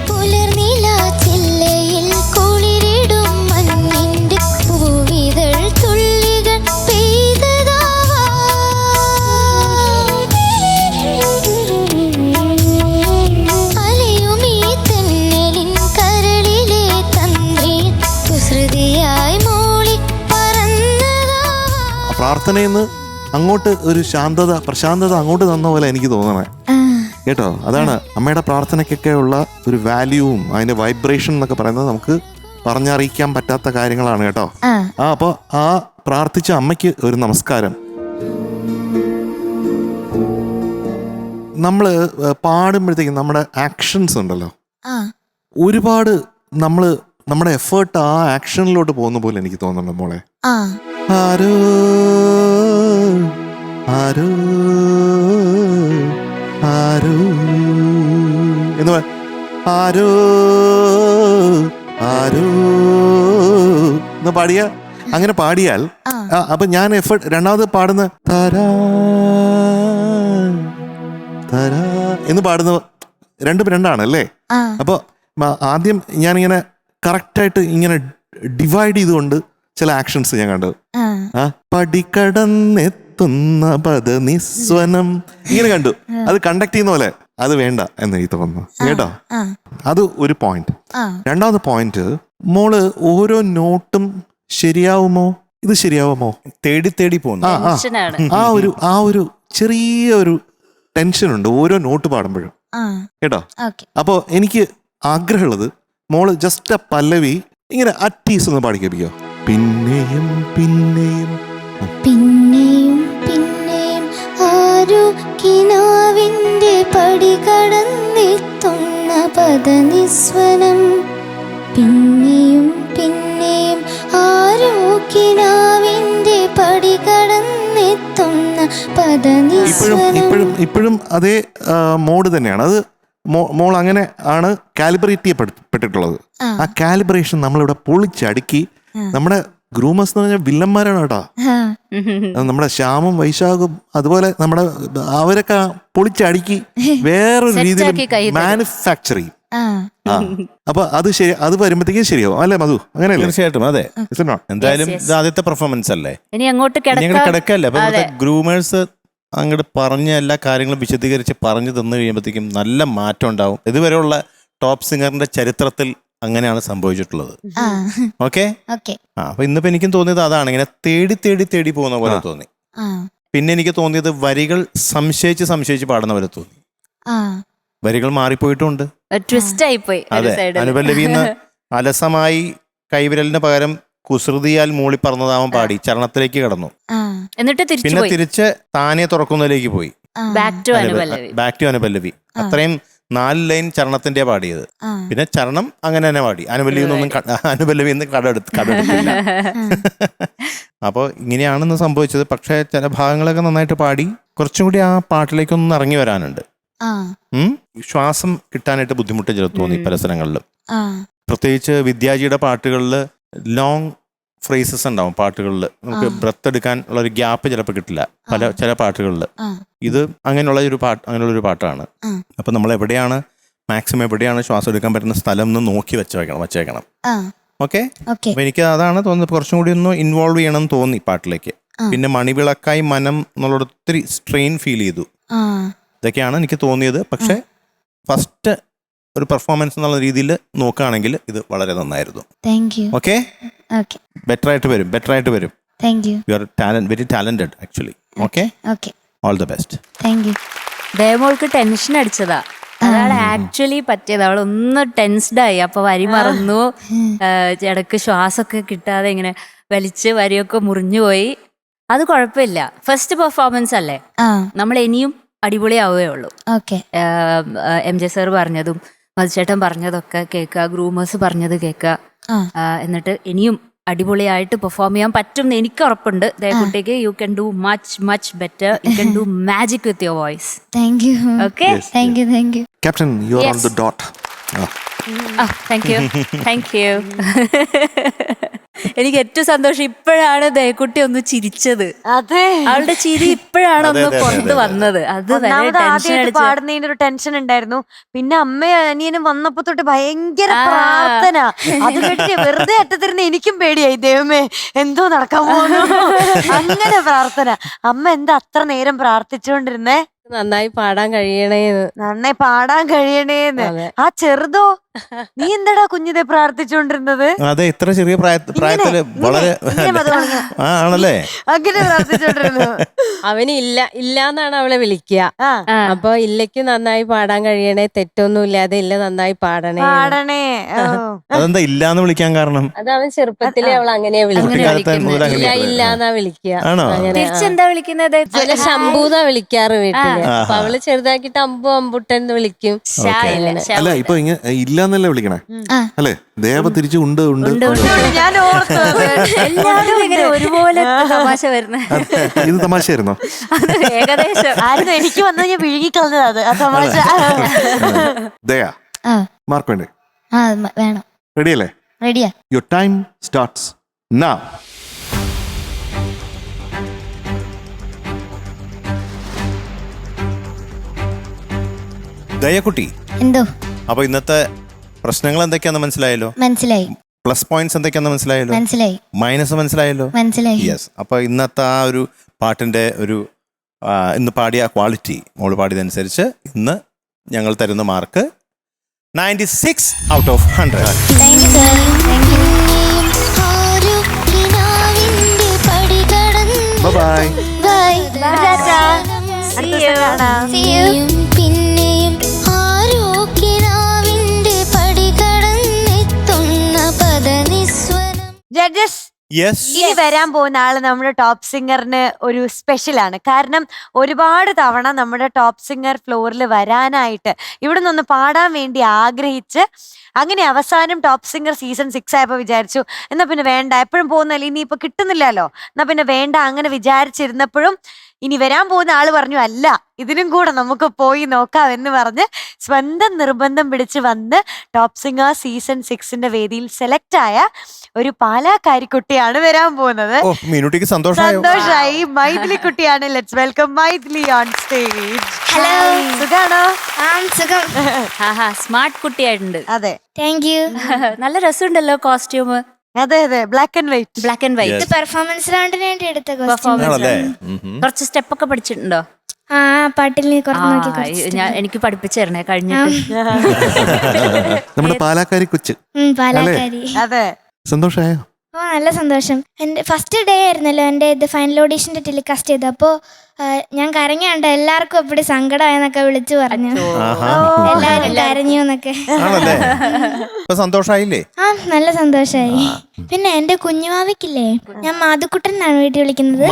Speaker 6: പുലർനിലാച്ചില്ലയിൽ കുളിരിടും മഞ്ഞിന്റെ പൂവിതൾ തുള്ളികൾ അലയും ഈ തെന്നലിൻ കരളിലെ തന്ത്രി കുസൃതിയായി മൂളി പറന്നതാ.
Speaker 5: പ്രാർത്ഥനയെന്ന് അങ്ങോട്ട് ഒരു പ്രശാന്തത അങ്ങോട്ട് തന്ന പോലെ എനിക്ക് തോന്നണേ കേട്ടോ. അതാണ് അമ്മയുടെ പ്രാർത്ഥനയ്ക്കൊക്കെ ഉള്ള ഒരു വാല്യൂവും അതിന്റെ വൈബ്രേഷൻ എന്നൊക്കെ പറയുന്നത് നമുക്ക് പറഞ്ഞറിയിക്കാൻ പറ്റാത്ത കാര്യങ്ങളാണ് കേട്ടോ. അപ്പോൾ ആ പ്രാർത്ഥിച്ച അമ്മയ്ക്ക് ഒരു നമസ്കാരം. നമ്മൾ പാടുമ്പോഴത്തേക്കും നമ്മുടെ ആക്ഷൻസ് ഉണ്ടല്ലോ, ഒരുപാട് നമ്മുടെ എഫേർട്ട് ആ ആക്ഷനിലോട്ട് പോകുന്ന പോലെ എനിക്ക് തോന്നുന്നുണ്ട് മോളെ. ആരോ ആരോ ആരോ എന്ന് ആരോ ആരോ എന്ന് പാടിയ അങ്ങനെ പാടിയാൽ അപ്പൊ ഞാൻ എഫേർട്ട് രണ്ടാമത് പാടുന്ന തരാ തരാ എന്ന് പാടുന്ന രണ്ടാണല്ലേ. അപ്പൊ ആദ്യം ഞാനിങ്ങനെ കറക്റ്റായിട്ട് ഇങ്ങനെ ഡിവൈഡ് ചെയ്തുകൊണ്ട് ചില ആക്ഷൻസ് ഞാൻ കണ്ടു. പടിക്കടന്നെത്തുന്ന പദനിസ്വനം ഇങ്ങനെ കണ്ടു. അത് കണ്ടക്ട് ചെയ്യുന്ന പോലെ അത് വേണ്ട എന്ന് എനിക്ക് തോന്നുന്നു കേട്ടോ. അത് ഒരു പോയിന്റ്. രണ്ടാമത്തെ പോയിന്റ്, മോള് ഓരോ നോട്ടും ശരിയാവുമോ, ഇത് ശരിയാവുമോ
Speaker 3: തേടി തേടി പോകുന്നു.
Speaker 5: ആ ഒരു ചെറിയ ഒരു ടെൻഷൻ ഉണ്ട് ഓരോ നോട്ട് പാടുമ്പോഴും കേട്ടോ. അപ്പോ എനിക്ക് ആഗ്രഹമുള്ളത് മോള് ജസ്റ്റ് ആ പല്ലവി ഇങ്ങനെ അറ്റീസ് ഒന്ന് പാടിക്കോ. പിന്നെയും പിന്നെയും
Speaker 6: പിന്നെയും പിന്നെയും ആരോ കിനാവിന്റെ പടി കടന്നെത്തുന്ന പദനിസ്വനം. പിന്നെയും പിന്നെയും ആരോ കിനാവിന്റെ പടി കടന്നെത്തുന്ന പദനിസ്വനം.
Speaker 5: ഇപ്പോഴും അതേ മോഡ് തന്നെയാണ് അത്. മോൾ അങ്ങനെ ആണ് കാലിബ്രേറ്റ് ചെയ്യപ്പെട്ടിട്ടുള്ളത്. ആ കാലിബ്രേഷൻ നമ്മളിവിടെ പൊളിച്ചടുക്കി. നമ്മുടെ ഗ്രൂമേഴ്സ് എന്ന് പറഞ്ഞാൽ വില്ലന്മാരാണ് കേട്ടോ. നമ്മുടെ ശ്യാമും വൈശാഖും അതുപോലെ നമ്മുടെ അവരൊക്കെ പൊളിച്ചടുക്കി വേറൊരു രീതിയിൽ മാനുഫാക്ചർ ചെയ്യും. അപ്പൊ അത് വരുമ്പോഴത്തേക്കും ശരിയാവും അല്ലേ മധു? അങ്ങനെയല്ലേ?
Speaker 3: തീർച്ചയായിട്ടും അതെ. എന്തായാലും ഇത് ആദ്യത്തെ പെർഫോമൻസ് അല്ലേ,
Speaker 4: ഇനി അങ്ങോട്ട്
Speaker 3: കിടക്കല്ലേ. അപ്പൊ ഗ്രൂമേഴ്സ് അങ്ങോട്ട് പറഞ്ഞ എല്ലാ കാര്യങ്ങളും വിശദീകരിച്ച് പറഞ്ഞു തന്നു കഴിയുമ്പോഴത്തേക്കും നല്ല മാറ്റം ഉണ്ടാവും. ഇതുവരെയുള്ള ടോപ്പ് സിംഗറിന്റെ ചരിത്രത്തിൽ അങ്ങനെയാണ് സംഭവിച്ചിട്ടുള്ളത്. ഓക്കെ. അപ്പൊ ഇന്നിപ്പോ എനിക്കും തോന്നിയത് അതാണ്, ഇങ്ങനെ തേടി തേടി തേടി പോകുന്ന പോലെ തോന്നി. പിന്നെ എനിക്ക് തോന്നിയത് വരികൾ സംശയിച്ച് പാടുന്ന പോലെ തോന്നി. വരികൾ മാറിപ്പോയിട്ടുണ്ട്,
Speaker 4: ട്വിസ്റ്റ് ആയിപ്പോയി.
Speaker 3: അതെ. അനുപല്ലവിന്ന് അലസമായി കൈവിരലിന് പകരം കുസൃതിയാൽ മൂളി പറന്നതാവൻ പാടി ചരണത്തിലേക്ക് കടന്നു.
Speaker 4: എന്നിട്ട്
Speaker 3: പിന്നെ തിരിച്ച് താനെ തുറക്കുന്നതിലേക്ക് പോയി.
Speaker 4: Back
Speaker 3: to anupallavi. അത്രയും 4 ലൈൻ ചരണത്തിന്റെ പാടിയത്. പിന്നെ ചരണം അങ്ങനെ തന്നെ പാടി. അനുപല്ലവിന്ന് കടമെടുത്തില്ല. അപ്പോൾ ഇങ്ങനെയാണെന്ന് സംഭവിച്ചത്. പക്ഷെ ചില ഭാഗങ്ങളൊക്കെ നന്നായിട്ട് പാടി. കുറച്ചും കൂടി ആ പാട്ടിലേക്കൊന്നും ഇറങ്ങി വരാനുണ്ട്. ശ്വാസം കിട്ടാനായിട്ട് ബുദ്ധിമുട്ട് ചില തോന്നി പല സ്ഥലങ്ങളിലും. പ്രത്യേകിച്ച് വിദ്യാജിയുടെ പാട്ടുകളിൽ ലോങ് ഫ്രേസസ് ഉണ്ടാവും പാട്ടുകളിൽ. നമുക്ക് ബ്രത്ത് എടുക്കാൻ ഉള്ള ഒരു ഗ്യാപ്പ് ചിലപ്പോൾ കിട്ടില്ല ചില പാട്ടുകളിൽ. ഇത് അങ്ങനെയുള്ളൊരു പാട്ടാണ്. അപ്പൊ നമ്മൾ മാക്സിമം എവിടെയാണ് ശ്വാസം എടുക്കാൻ പറ്റുന്ന സ്ഥലം എന്ന് നോക്കി വച്ചേക്കണം. ഓക്കെ. അപ്പൊ എനിക്ക് അതാണ് തോന്നുന്നത്, കുറച്ചും കൂടി ഒന്ന് ഇൻവോൾവ് ചെയ്യണം എന്ന് തോന്നി പാട്ടിലേക്ക്. പിന്നെ മണിവിളക്കായി മനം എന്നുള്ളത് ഒത്തിരി സ്ട്രെയിൻ ഫീൽ ചെയ്തു. ഇതൊക്കെയാണ് എനിക്ക് തോന്നിയത്. പക്ഷെ ഫസ്റ്റ് ഒരു പെർഫോമൻസ് എന്നുള്ള രീതിയിൽ നോക്കുകയാണെങ്കിൽ ഇത് വളരെ നന്നായിരുന്നു. ഓക്കെ. ബെറ്റർ ആയിട്ട് വരും. You are very talented actually. Okay. All the best.
Speaker 4: ദേവമോൾക്ക് ടെൻഷൻ അടിച്ചതാ അതാണ് ആക്ച്വലി പറ്റിയത്. അവൾ ഒന്ന് ടെൻസ്ഡായി, അപ്പൊ വരി മറന്നു, ഇടക്ക് ശ്വാസമൊക്കെ കിട്ടാതെ ഇങ്ങനെ വലിച്ച് വരിയൊക്കെ മുറിഞ്ഞു പോയി. അത് കുഴപ്പമില്ല, ഫസ്റ്റ് പെർഫോമൻസ് അല്ലേ, നമ്മൾ ഇനിയും അടിപൊളിയാവുകയേ ഉള്ളൂ.
Speaker 6: ഓക്കെ.
Speaker 4: MJ സർ പറഞ്ഞതും മധുചേട്ടൻ പറഞ്ഞതൊക്കെ കേൾക്കുക, ഗ്രൂമേഴ്സ് പറഞ്ഞത് കേൾക്കുക, എന്നിട്ട് ഇനിയും അടിപൊളിയായിട്ട് പെർഫോം ചെയ്യാൻ പറ്റും എന്ന് എനിക്ക് ഉറപ്പുണ്ട്. കുട്ടിക്ക് you can do much better, you can do magic with your voice.
Speaker 6: Thank you.
Speaker 4: Okay,
Speaker 6: thank you.
Speaker 5: Captain, you are on the dot.
Speaker 4: Thank you. എനിക്ക് ഏറ്റവും സന്തോഷം ഇപ്പോഴാണ് ദേക്കുട്ടി ഒന്ന് ചിരിച്ചത്.
Speaker 1: അതെ,
Speaker 4: അവളുടെ ചിരി ഇപ്പോഴാണ് ഒന്ന് പുറത്ത് വന്നത്. അത്
Speaker 1: ആദ്യമായിട്ട് പാടുന്നതിന്റെ ഒരു ടെൻഷൻ ഉണ്ടായിരുന്നു. പിന്നെ അമ്മയും അനിയനും വന്നപ്പോ തൊട്ട് ഭയങ്കര പ്രാർത്ഥന. അത് കേട്ടിട്ട് വെറുതെ അറ്റത്തിരുന്ന് എനിക്കും പേടിയായി, ദൈവമേ എന്തോ നടക്കാൻ പോകുന്നു. അങ്ങനെ പ്രാർത്ഥന. അമ്മ എന്താ അത്ര നേരം പ്രാർത്ഥിച്ചുകൊണ്ടിരുന്നേ?
Speaker 7: നന്നായി പാടാൻ കഴിയണേന്ന്.
Speaker 1: നന്നായി പാടാൻ കഴിയണേന്ന്. ആ ചെറുതോ, നീ എന്താടാ കുഞ്ഞിതെ പ്രാർത്ഥിച്ചുകൊണ്ടിരുന്നത്?
Speaker 3: അതെ, ഇത്ര ചെറിയ പ്രായത്തില് വളരെ ആണല്ലേ
Speaker 1: അങ്ങനെ പ്രാർത്ഥിച്ചോണ്ടിരുന്നു.
Speaker 7: അവന് ഇല്ലാന്നാണ് അവളെ വിളിക്കുക. അപ്പൊ ഇല്ലക്ക് നന്നായി പാടാൻ കഴിയണേ, തെറ്റൊന്നും ഇല്ലാതെ ഇല്ല നന്നായി പാടണേ.
Speaker 3: അതെന്താ ഇല്ലാന്ന് വിളിക്കാൻ കാരണം?
Speaker 7: അത് അവൻ ചെറുപ്പത്തിലെ അവൾ അങ്ങനെയാ വിളിക്കുന്നത്. ഇല്ലാന്നാ വിളിക്കുക. അങ്ങനെ
Speaker 4: തിരിച്ചെന്താ വിളിക്കുന്നത്?
Speaker 7: അവനെ ശംഭൂന്നാ വിളിക്കാറ് വീട്ടില്. അപ്പൊ അവള് ചെറുതാക്കിട്ട് അമ്പുട്ടൻ എന്ന് വിളിക്കും.
Speaker 5: അല്ല, ഇപ്പൊ ഇല്ലാന്നല്ലേ വിളിക്കണേ അല്ലേ? ദേവ തിരിച്ചു ഉണ്ട്.
Speaker 1: ഞാൻ ഓർത്തു
Speaker 4: എല്ലാവരും ഇങ്ങനെ ഒരുപോലെ തമാശ വരുന്നത്.
Speaker 5: ഇത് തമാശയായിരുന്നോ?
Speaker 4: ഏകദേശം
Speaker 1: ആയിരുന്നു. എനിക്ക് വന്നു ഞാൻ വിഴുങ്ങിക്കളഞ്ഞത് അത് ആ തമാശ.
Speaker 5: ദയാ, മാർക്ക് വേണ്ടേ?
Speaker 6: വേണം.
Speaker 5: റെഡിയല്ലേ?
Speaker 6: റെഡിയാ.
Speaker 5: Your time starts now.
Speaker 3: ദയക്കുട്ടി,
Speaker 6: എന്തോ?
Speaker 3: അപ്പൊ ഇന്നത്തെ പ്രശ്നങ്ങൾ എന്തൊക്കെയാന്ന് മനസ്സിലായല്ലോ?
Speaker 6: മനസ്സിലായി.
Speaker 3: പ്ലസ് പോയിന്റ്സ് എന്തൊക്കെയാന്ന് മനസ്സിലായല്ലോ?
Speaker 6: മനസ്സിലായി.
Speaker 3: മൈനസ് മനസ്സിലായല്ലോ?
Speaker 6: മനസ്സിലായി.
Speaker 3: യെസ്. അപ്പൊ ഇന്നത്തെ ആ ഒരു പാട്ടിന്റെ ഒരു ഇന്ന് പാടിയ ക്വാളിറ്റി, മോള് പാടിയതനുസരിച്ച് ഇന്ന് ഞങ്ങൾ തരുന്ന mark 96 out of 100.
Speaker 6: Thank you sir. Thank you.
Speaker 5: Bye
Speaker 6: bye.
Speaker 1: പിന്നെയും ജഡ്ജസ്, ഇനി വരാൻ പോകുന്ന ആള് നമ്മുടെ ടോപ്പ് സിംഗറിന് ഒരു സ്പെഷ്യലാണ്. കാരണം ഒരുപാട് തവണ നമ്മുടെ ടോപ്പ് സിംഗർ ഫ്ലോറിൽ വരാനായിട്ട് ഇവിടെ നിന്ന് പാടാൻ വേണ്ടി ആഗ്രഹിച്ച് അങ്ങനെ അവസാനം ടോപ്പ് സിംഗർ സീസൺ 6 ആയപ്പോൾ വിചാരിച്ചു എന്നാ പിന്നെ വേണ്ട, എപ്പോഴും പോകുന്നല്ലേ, ഇനി ഇപ്പൊ കിട്ടുന്നില്ലല്ലോ, എന്നാ പിന്നെ വേണ്ട, അങ്ങനെ വിചാരിച്ചിരുന്നപ്പോഴും ഇനി വരാൻ പോകുന്ന ആള് പറഞ്ഞു അല്ല, ഇതിനും കൂടെ നമുക്ക് പോയി നോക്കാം എന്ന് പറഞ്ഞ് സ്വന്തം നിർബന്ധം പിടിച്ച് വന്ന് ടോപ്പ് സിംഗർ സീസൺ 6ന്റെ വേദിയിൽ സെലക്ട് ആയ ഒരു പാലാക്കാരിക്കുട്ടിയാണ് വരാൻ പോകുന്നത്. സന്തോഷായി. മൈഥിലി കുട്ടിയാണ്. Let's welcome Mythili on stage.
Speaker 2: Hello,
Speaker 1: സുഖാണോ?
Speaker 2: സുഖം.
Speaker 4: സ്മാർട്ട് കുട്ടിയായിട്ടുണ്ട്.
Speaker 1: അതെ,
Speaker 2: താങ്ക് യു.
Speaker 4: നല്ല രസമുണ്ടല്ലോ കോസ്റ്റ്യൂം.
Speaker 1: അതെ, black and white.
Speaker 4: Black and white.
Speaker 2: Performance റൗണ്ടിന് വേണ്ടി എടുത്ത
Speaker 4: കുറച്ച് സ്റ്റെപ്പ് ഒക്കെ പഠിച്ചിട്ടുണ്ടോ?
Speaker 2: ആ പാട്ടിൽ
Speaker 4: എനിക്ക് പഠിപ്പിച്ചു തരണേ കഴിഞ്ഞിട്ട്.
Speaker 5: നമ്മുടെ പാലാക്കാരി കൊച്ച്.
Speaker 2: പാലാക്കാരി.
Speaker 1: അതെ.
Speaker 5: സന്തോഷായോ?
Speaker 2: ഓ, നല്ല സന്തോഷം. എൻ്റെ ഫസ്റ്റ് ഡേ ആയിരുന്നല്ലോ എൻ്റെ ഇത് ഫൈനൽ ഓഡീഷൻ്റെ ടെലികാസ്റ്റ് ചെയ്ത്. അപ്പോൾ ഞാൻ കരഞ്ഞുണ്ട്, എല്ലാവർക്കും എപ്പടി സങ്കടമായെന്നൊക്കെ വിളിച്ചു പറഞ്ഞു. എല്ലാവരും കരഞ്ഞു എന്നൊക്കെ.
Speaker 3: സന്തോഷായില്ലേ?
Speaker 2: ആ, നല്ല സന്തോഷായി. പിന്നെ എന്റെ കുഞ്ഞുമാവിക്കില്ലേ, ഞാൻ മാധുക്കുട്ടൻ എന്നാണ് വീട്ടിൽ വിളിക്കുന്നത്.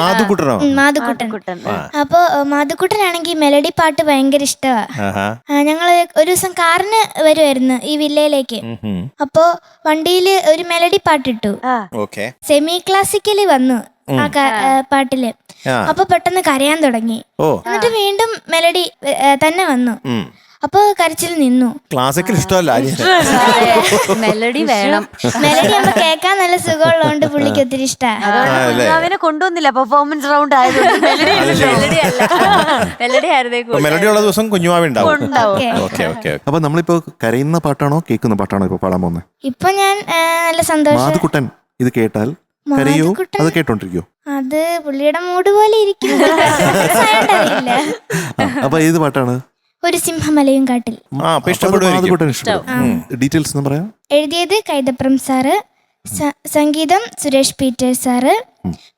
Speaker 2: മാധുക്കുട്ടൻ. അപ്പൊ മാധുക്കുട്ടനാണെങ്കിൽ മെലഡി പാട്ട് ഭയങ്കര ഇഷ്ടമാ. ഞങ്ങള് ഒരു ദിവസം കാറിന് വരുമായിരുന്നു ഈ വില്ലയിലേക്ക്. അപ്പോ വണ്ടിയില് ഒരു മെലഡി പാട്ടിട്ടു. സെമി ക്ലാസിക്കല് വന്നു ആ പാട്ടില്. അപ്പൊ പെട്ടെന്ന് കരയാൻ തുടങ്ങി. എന്നിട്ട് വീണ്ടും മെലഡി തന്നെ വന്നു. അപ്പൊ കരച്ചിൽ നിന്നു.
Speaker 3: ക്ലാസിക്കൽ ഇഷ്ടമല്ല,
Speaker 4: മെലഡി വേണം.
Speaker 2: മെലഡി ആകുമ്പോ കേൾക്കാൻ നല്ല സുഖമുള്ളതുകൊണ്ട് പുള്ളിക്ക് ഒത്തിരി ഇഷ്ടമാണ്.
Speaker 1: അവനെ കൊണ്ടുവന്നില്ല പെർഫോമൻസ് റൗണ്ട് ആയതുകൊണ്ട്.
Speaker 3: മെലഡി ഉള്ള ദിവസം കുഞ്ഞുമാവി ഉണ്ടാവും.
Speaker 5: അപ്പൊ നമ്മളിപ്പോ കരയുന്ന പാട്ടാണോ കേൾക്കുന്ന പാട്ടാണോ ഇപ്പൊ പാടാൻ പോകുന്നത്?
Speaker 2: ഇപ്പൊ ഞാൻ നല്ല സന്തോഷം.
Speaker 5: മാധുക്കുട്ടൻ ഇത് കേട്ടാൽ കരയോ അത് കേട്ടോണ്ടിരിക്കോ?
Speaker 2: അത് പുള്ളിയുടെ മൂഡ് പോലെ ഇരിക്കും.
Speaker 5: അപ്പൊ ഏത് പാട്ടാണ്?
Speaker 2: ഒരു സിംഹമലയും കാട്ടിൽ.
Speaker 5: ഡീറ്റെയിൽസ് പറയാം.
Speaker 2: എഴുതിയത് കൈതപ്രം സാറ്, സംഗീതം സുരേഷ് പീറ്റേഴ്സ് സാറ്,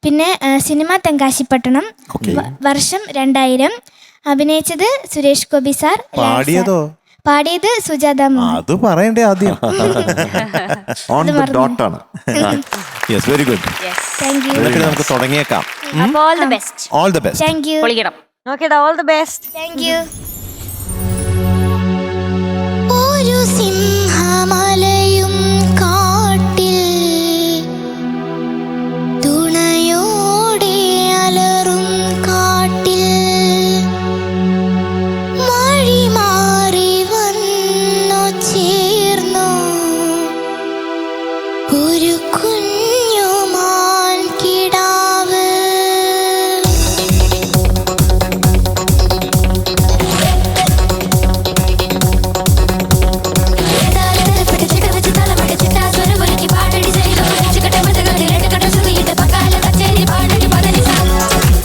Speaker 2: പിന്നെ സിനിമ തെങ്കാശിപ്പട്ടണം, വർഷം 2000, അഭിനയിച്ചത് സുരേഷ് ഗോപി സാർ. പാടിയത് സുജാത മോഹൻ.
Speaker 3: അത് പറയണ്ടേ ആദ്യം.
Speaker 5: ഓൺ ദ ഡോട്ട് ആണ്.
Speaker 3: Yes, very good.
Speaker 2: Thank you.
Speaker 3: എന്നിട്ട് നമുക്ക് തുടങ്ങിയേക്കാം.
Speaker 4: അപ്പൊ all the best.
Speaker 3: All the best.
Speaker 2: Thank you.
Speaker 4: പൊളിക്കണം.
Speaker 1: ഓക്കേടാ, all the best.
Speaker 2: Thank you. ഒരു സിംഹമലയും കാട്ടിൽ തുണയോടെ അലറും കാട്ടിൽ മഴി മാറി വന്നു ചേർന്നു ഒരു കുഞ്ഞുമാൻ കിടാവ്.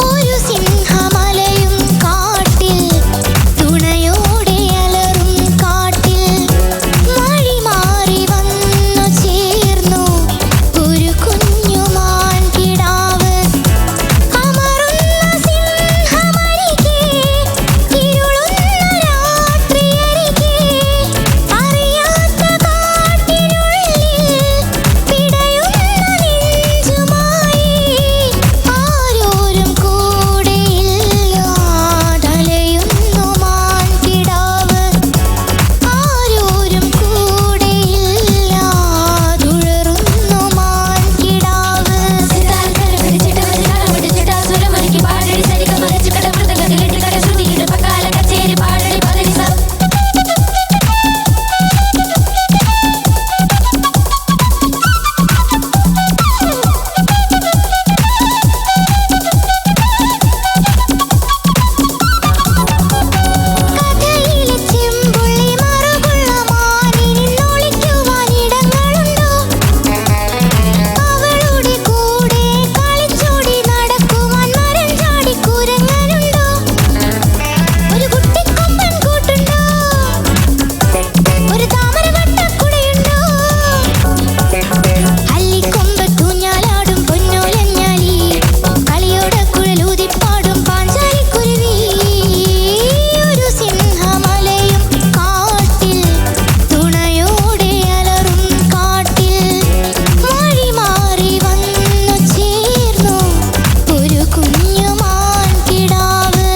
Speaker 2: ഒരു സിംഹമലയും കാട്ടിൽ തുണയോടെ അലറും കാട്ടിൽ മഴി മാറി വന്നു ചേർന്നു ഒരു കുഞ്ഞുമാൻ കിടാവ്. അമറുന്ന സിംഹമരികെ ഇരുളുന്ന രാത്രിയരികെ അറിയാത്ത കാട്ടിനുള്ളിൽ പിടയുന്ന നെഞ്ചുമായി ആരോരും കൂടെയില്ല തലയുന്നു മാൻ കിടാവ്. ആരോരും കൂടെയില്ല തുഴറുന്നു മാൻ കിടാവ്. കഥയിലെ ചെമ്പുള്ളി മറുകുള്ള മാനിന് ഒളിക്കുവാൻ ഇടങ്ങളുണ്ടോ? അവളുടെ കൂടെ കളിച്ചോടി നടക്കുവാൻ മരം ചാടി കുരങ്ങനുണ്ടോ? ഒരു കുട്ടിക്കൊമ്പൻ കൂട്ടുണ്ടോ? ഒരു താമരവട്ടക്കുടയുണ്ടോ? അല്ലിക്കൊമ്പത്തൂഞ്ഞാലാടും പൊന്നോലഞ്ഞാലി കളിയോടെ കുഴലൂതിപ്പാടും പാഞ്ചാലിക്കുരുവി. ഒരു സിംഹമലയും കാട്ടിൽ തുണയോടെ അലറും കാട്ടിൽ മഴി മാറി വന്നു ചേർന്നു ഒരു കുഞ്ഞുമാൻ കിടാവ്.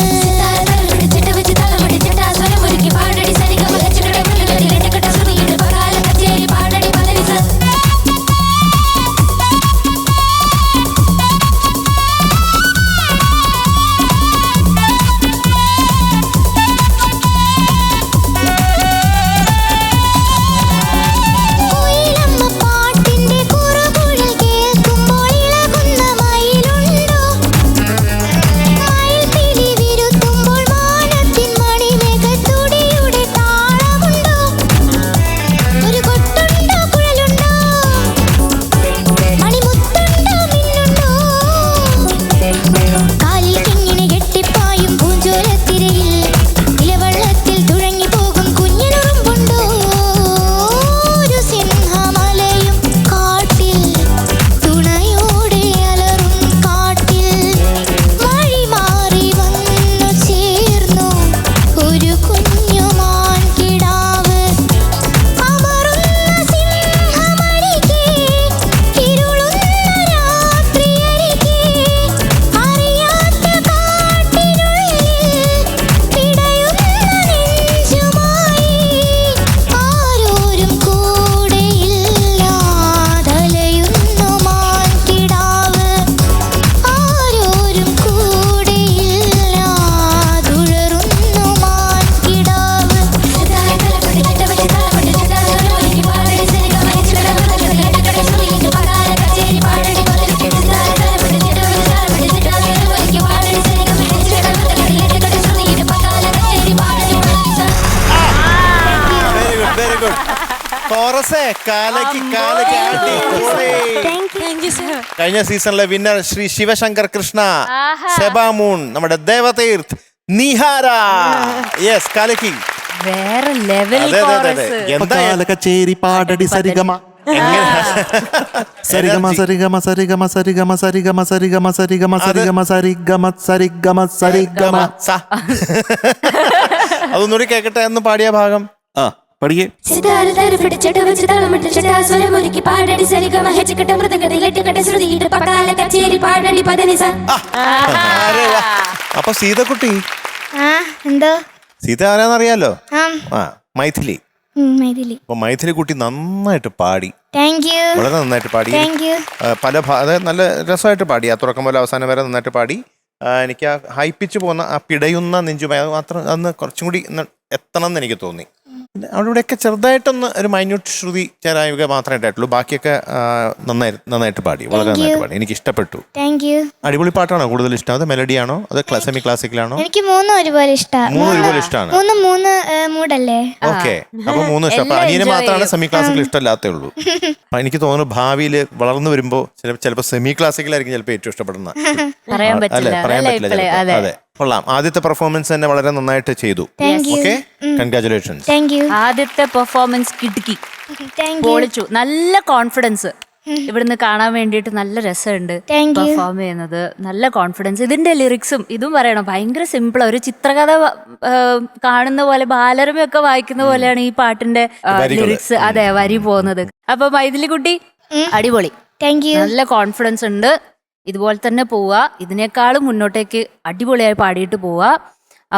Speaker 2: കുയിലമ്മ പാട്ടിന്റെ കുറുകുഴൽ കേൾക്കുമ്പോൾ ഇളകുന്ന മയിലുണ്ടോ? മയിൽപ്പിലി വിരുത്തുമ്പോൾ വാനത്തിൻ മണിമേഘത്തുടിയുടെ താളമുണ്ടോ? ഒരു കൊട്ടുണ്ടോ കുഴലുണ്ടോ? മണിമുത്തുണ്ടോ മിന്നുണ്ടോ? കാലിൽ കിങ്ങിണി കെട്ടിപ്പായും പൂഞ്ചോലത്തിരയിൽ ഇലവെള്ളത്തിൽ തുഴങ്ങി പോകും കുഞ്ഞിനുറുമ്പുണ്ടോ? ഒരു സിംഹമലയും കാട്ടിൽ തുണയോടെ അലറും കാട്ടിൽ മഴി മാറി വന്നു ചേർന്നു ഒരു കുഞ്ഞുമാൻ കിടാവ്. അമറുന്ന സിംഹമരികെ ഇരുളുന്ന രാത്രിയരികെ അറിയാത്ത കാട്ടിനുള്ളിൽ പിടയുന്ന നെഞ്ചുമായി ആരോരും കൂടെയില്ല തലയുന്നു മാൻ കിടാവ്. ആരോരും കൂടെയില്ല തുഴറുന്നു മാൻ കിടാവ്.
Speaker 3: Very good, very good. കോറസേ കാലയ്ക്ക് കാലയ്ക്ക് അടിപൊളി. കഴിഞ്ഞ സീസണിലെ വിന്നർ ശ്രീ ശിവശങ്കർ കൃഷ്ണ, സെബാമൂൺ, നമ്മുടെ ദേവതീർത്ത്, നിഹാര. യെസ്, കാലയ്ക്ക്
Speaker 4: വേറെ ലെവൽ
Speaker 3: അതെ അതെ അതെ അതെ. എന്താ
Speaker 5: കച്ചേരി പാടടി സരിഗമ സരിഗമ സരിഗമ സരിഗമ സരിഗമ സരിഗമ സരിഗമ സരിഗമ സരിഗമ സരിഗമ സരിഗമ സരിഗമ.
Speaker 3: അതൊന്നുകൂടി കേക്കട്ടെ എന്ന് പാടിയ ഭാഗം.
Speaker 5: പഠിക്കേ.
Speaker 3: അപ്പൊ സീതക്കുട്ടി,
Speaker 2: ആ എന്തോ
Speaker 3: സീത ആരാന്നറിയാലോ?
Speaker 2: ആ
Speaker 3: മൈഥിലി.
Speaker 2: മൈഥിലി.
Speaker 3: അപ്പൊ മൈഥിലി കുട്ടി നന്നായിട്ട് പാടി,
Speaker 2: താങ്ക് യു
Speaker 3: വളരെ നന്നായിട്ട് പാടി.
Speaker 2: Thank you.
Speaker 3: അതായത് നല്ല രസമായിട്ട് പാടി. ആ തുടക്കം പോലെ അവസാനം വരെ നന്നായിട്ട് പാടി. എനിക്ക് ആ ഹൈപ്പിച്ച് പോകുന്ന ആ പിടയുന്ന നെഞ്ചുമായി അത് മാത്രം അന്ന് കുറച്ചും കൂടി എത്തണം എന്ന് എനിക്ക് തോന്നി. പിന്നെ അവിടെ ഇവിടെയൊക്കെ ചെറുതായിട്ടൊന്ന് ഒരു മൈന്യൂട്ട് ശ്രുതി ചേരായുക മാത്രമേ ഉണ്ടായിട്ടുള്ളൂ. ബാക്കിയൊക്കെ നന്നായിട്ട് പാടി, വളരെ നന്നായിട്ട് പാടി. എനിക്ക് ഇഷ്ടപ്പെട്ടു.
Speaker 2: Thank you.
Speaker 3: അടിപൊളി പാട്ടാണോ കൂടുതൽ ഇഷ്ടം? അത് മെലഡിയാണോ അത് സെമി ക്ലാസിക്കലാണോ?
Speaker 2: എനിക്ക് മൂന്നും ഒരുപോലെ ഇഷ്ടമാണ്.
Speaker 3: മൂന്നും ഒരുപോലെ ഇഷ്ടമാണ്.
Speaker 2: മൂന്ന് മൂഡല്ലേ?
Speaker 3: ഓക്കെ, അപ്പൊ മൂന്നും ഇഷ്ടം. അപ്പൊ അനിയന് മാത്രമാണ് സെമി ക്ലാസിക്കൽ ഇഷ്ടമല്ലാത്തേ ഉള്ളൂ. എനിക്ക് തോന്നുന്നു ഭാവിയിൽ വളർന്നു വരുമ്പോ ചിലപ്പോൾ സെമി ക്ലാസിക്കലായിരിക്കും ചിലപ്പോൾ ഏറ്റവും ഇഷ്ടപ്പെടുന്ന.
Speaker 4: പറയാൻ
Speaker 3: അല്ലെ, പറയാൻ പറ്റില്ല ചിലപ്പോൾ. അതെ, കൊള്ളാം. ആദ്യത്തെ പെർഫോമൻസ് തന്നെ വളരെ നന്നായിട്ട് ചെയ്തു. Okay, congratulations.
Speaker 2: Thank you.
Speaker 4: ആദ്യത്തെ പെർഫോമൻസ് കിടുക്കി,
Speaker 2: താങ്ക് യു.
Speaker 4: പൊളിച്ചു. നല്ല കോൺഫിഡൻസ്. ഇവിടുന്ന് കാണാൻ വേണ്ടിയിട്ട് നല്ല രസമുണ്ട്
Speaker 2: Thank you.
Speaker 4: പെർഫോം ചെയ്യുന്നത്. നല്ല കോൺഫിഡൻസ്. ഇതിന്റെ ലിറിക്സും ഇതും പറയണം, ഭയങ്കര സിമ്പിൾ. ഒരു ചിത്രകഥ കാണുന്ന പോലെ, ബാലരമയൊക്കെ വായിക്കുന്ന പോലെയാണ് ഈ പാട്ടിന്റെ ലിറിക്സ്. അതെ, വരി പോകുന്നത്. അപ്പൊ മൈഥിലി കുട്ടി അടിപൊളി,
Speaker 2: താങ്ക് യു.
Speaker 4: നല്ല കോൺഫിഡൻസ് ഉണ്ട്. ഇതുപോലെ തന്നെ പോവുക. ഇതിനേക്കാളും മുന്നോട്ടേക്ക് അടിപൊളിയായി പാടിയിട്ട് പോവുക.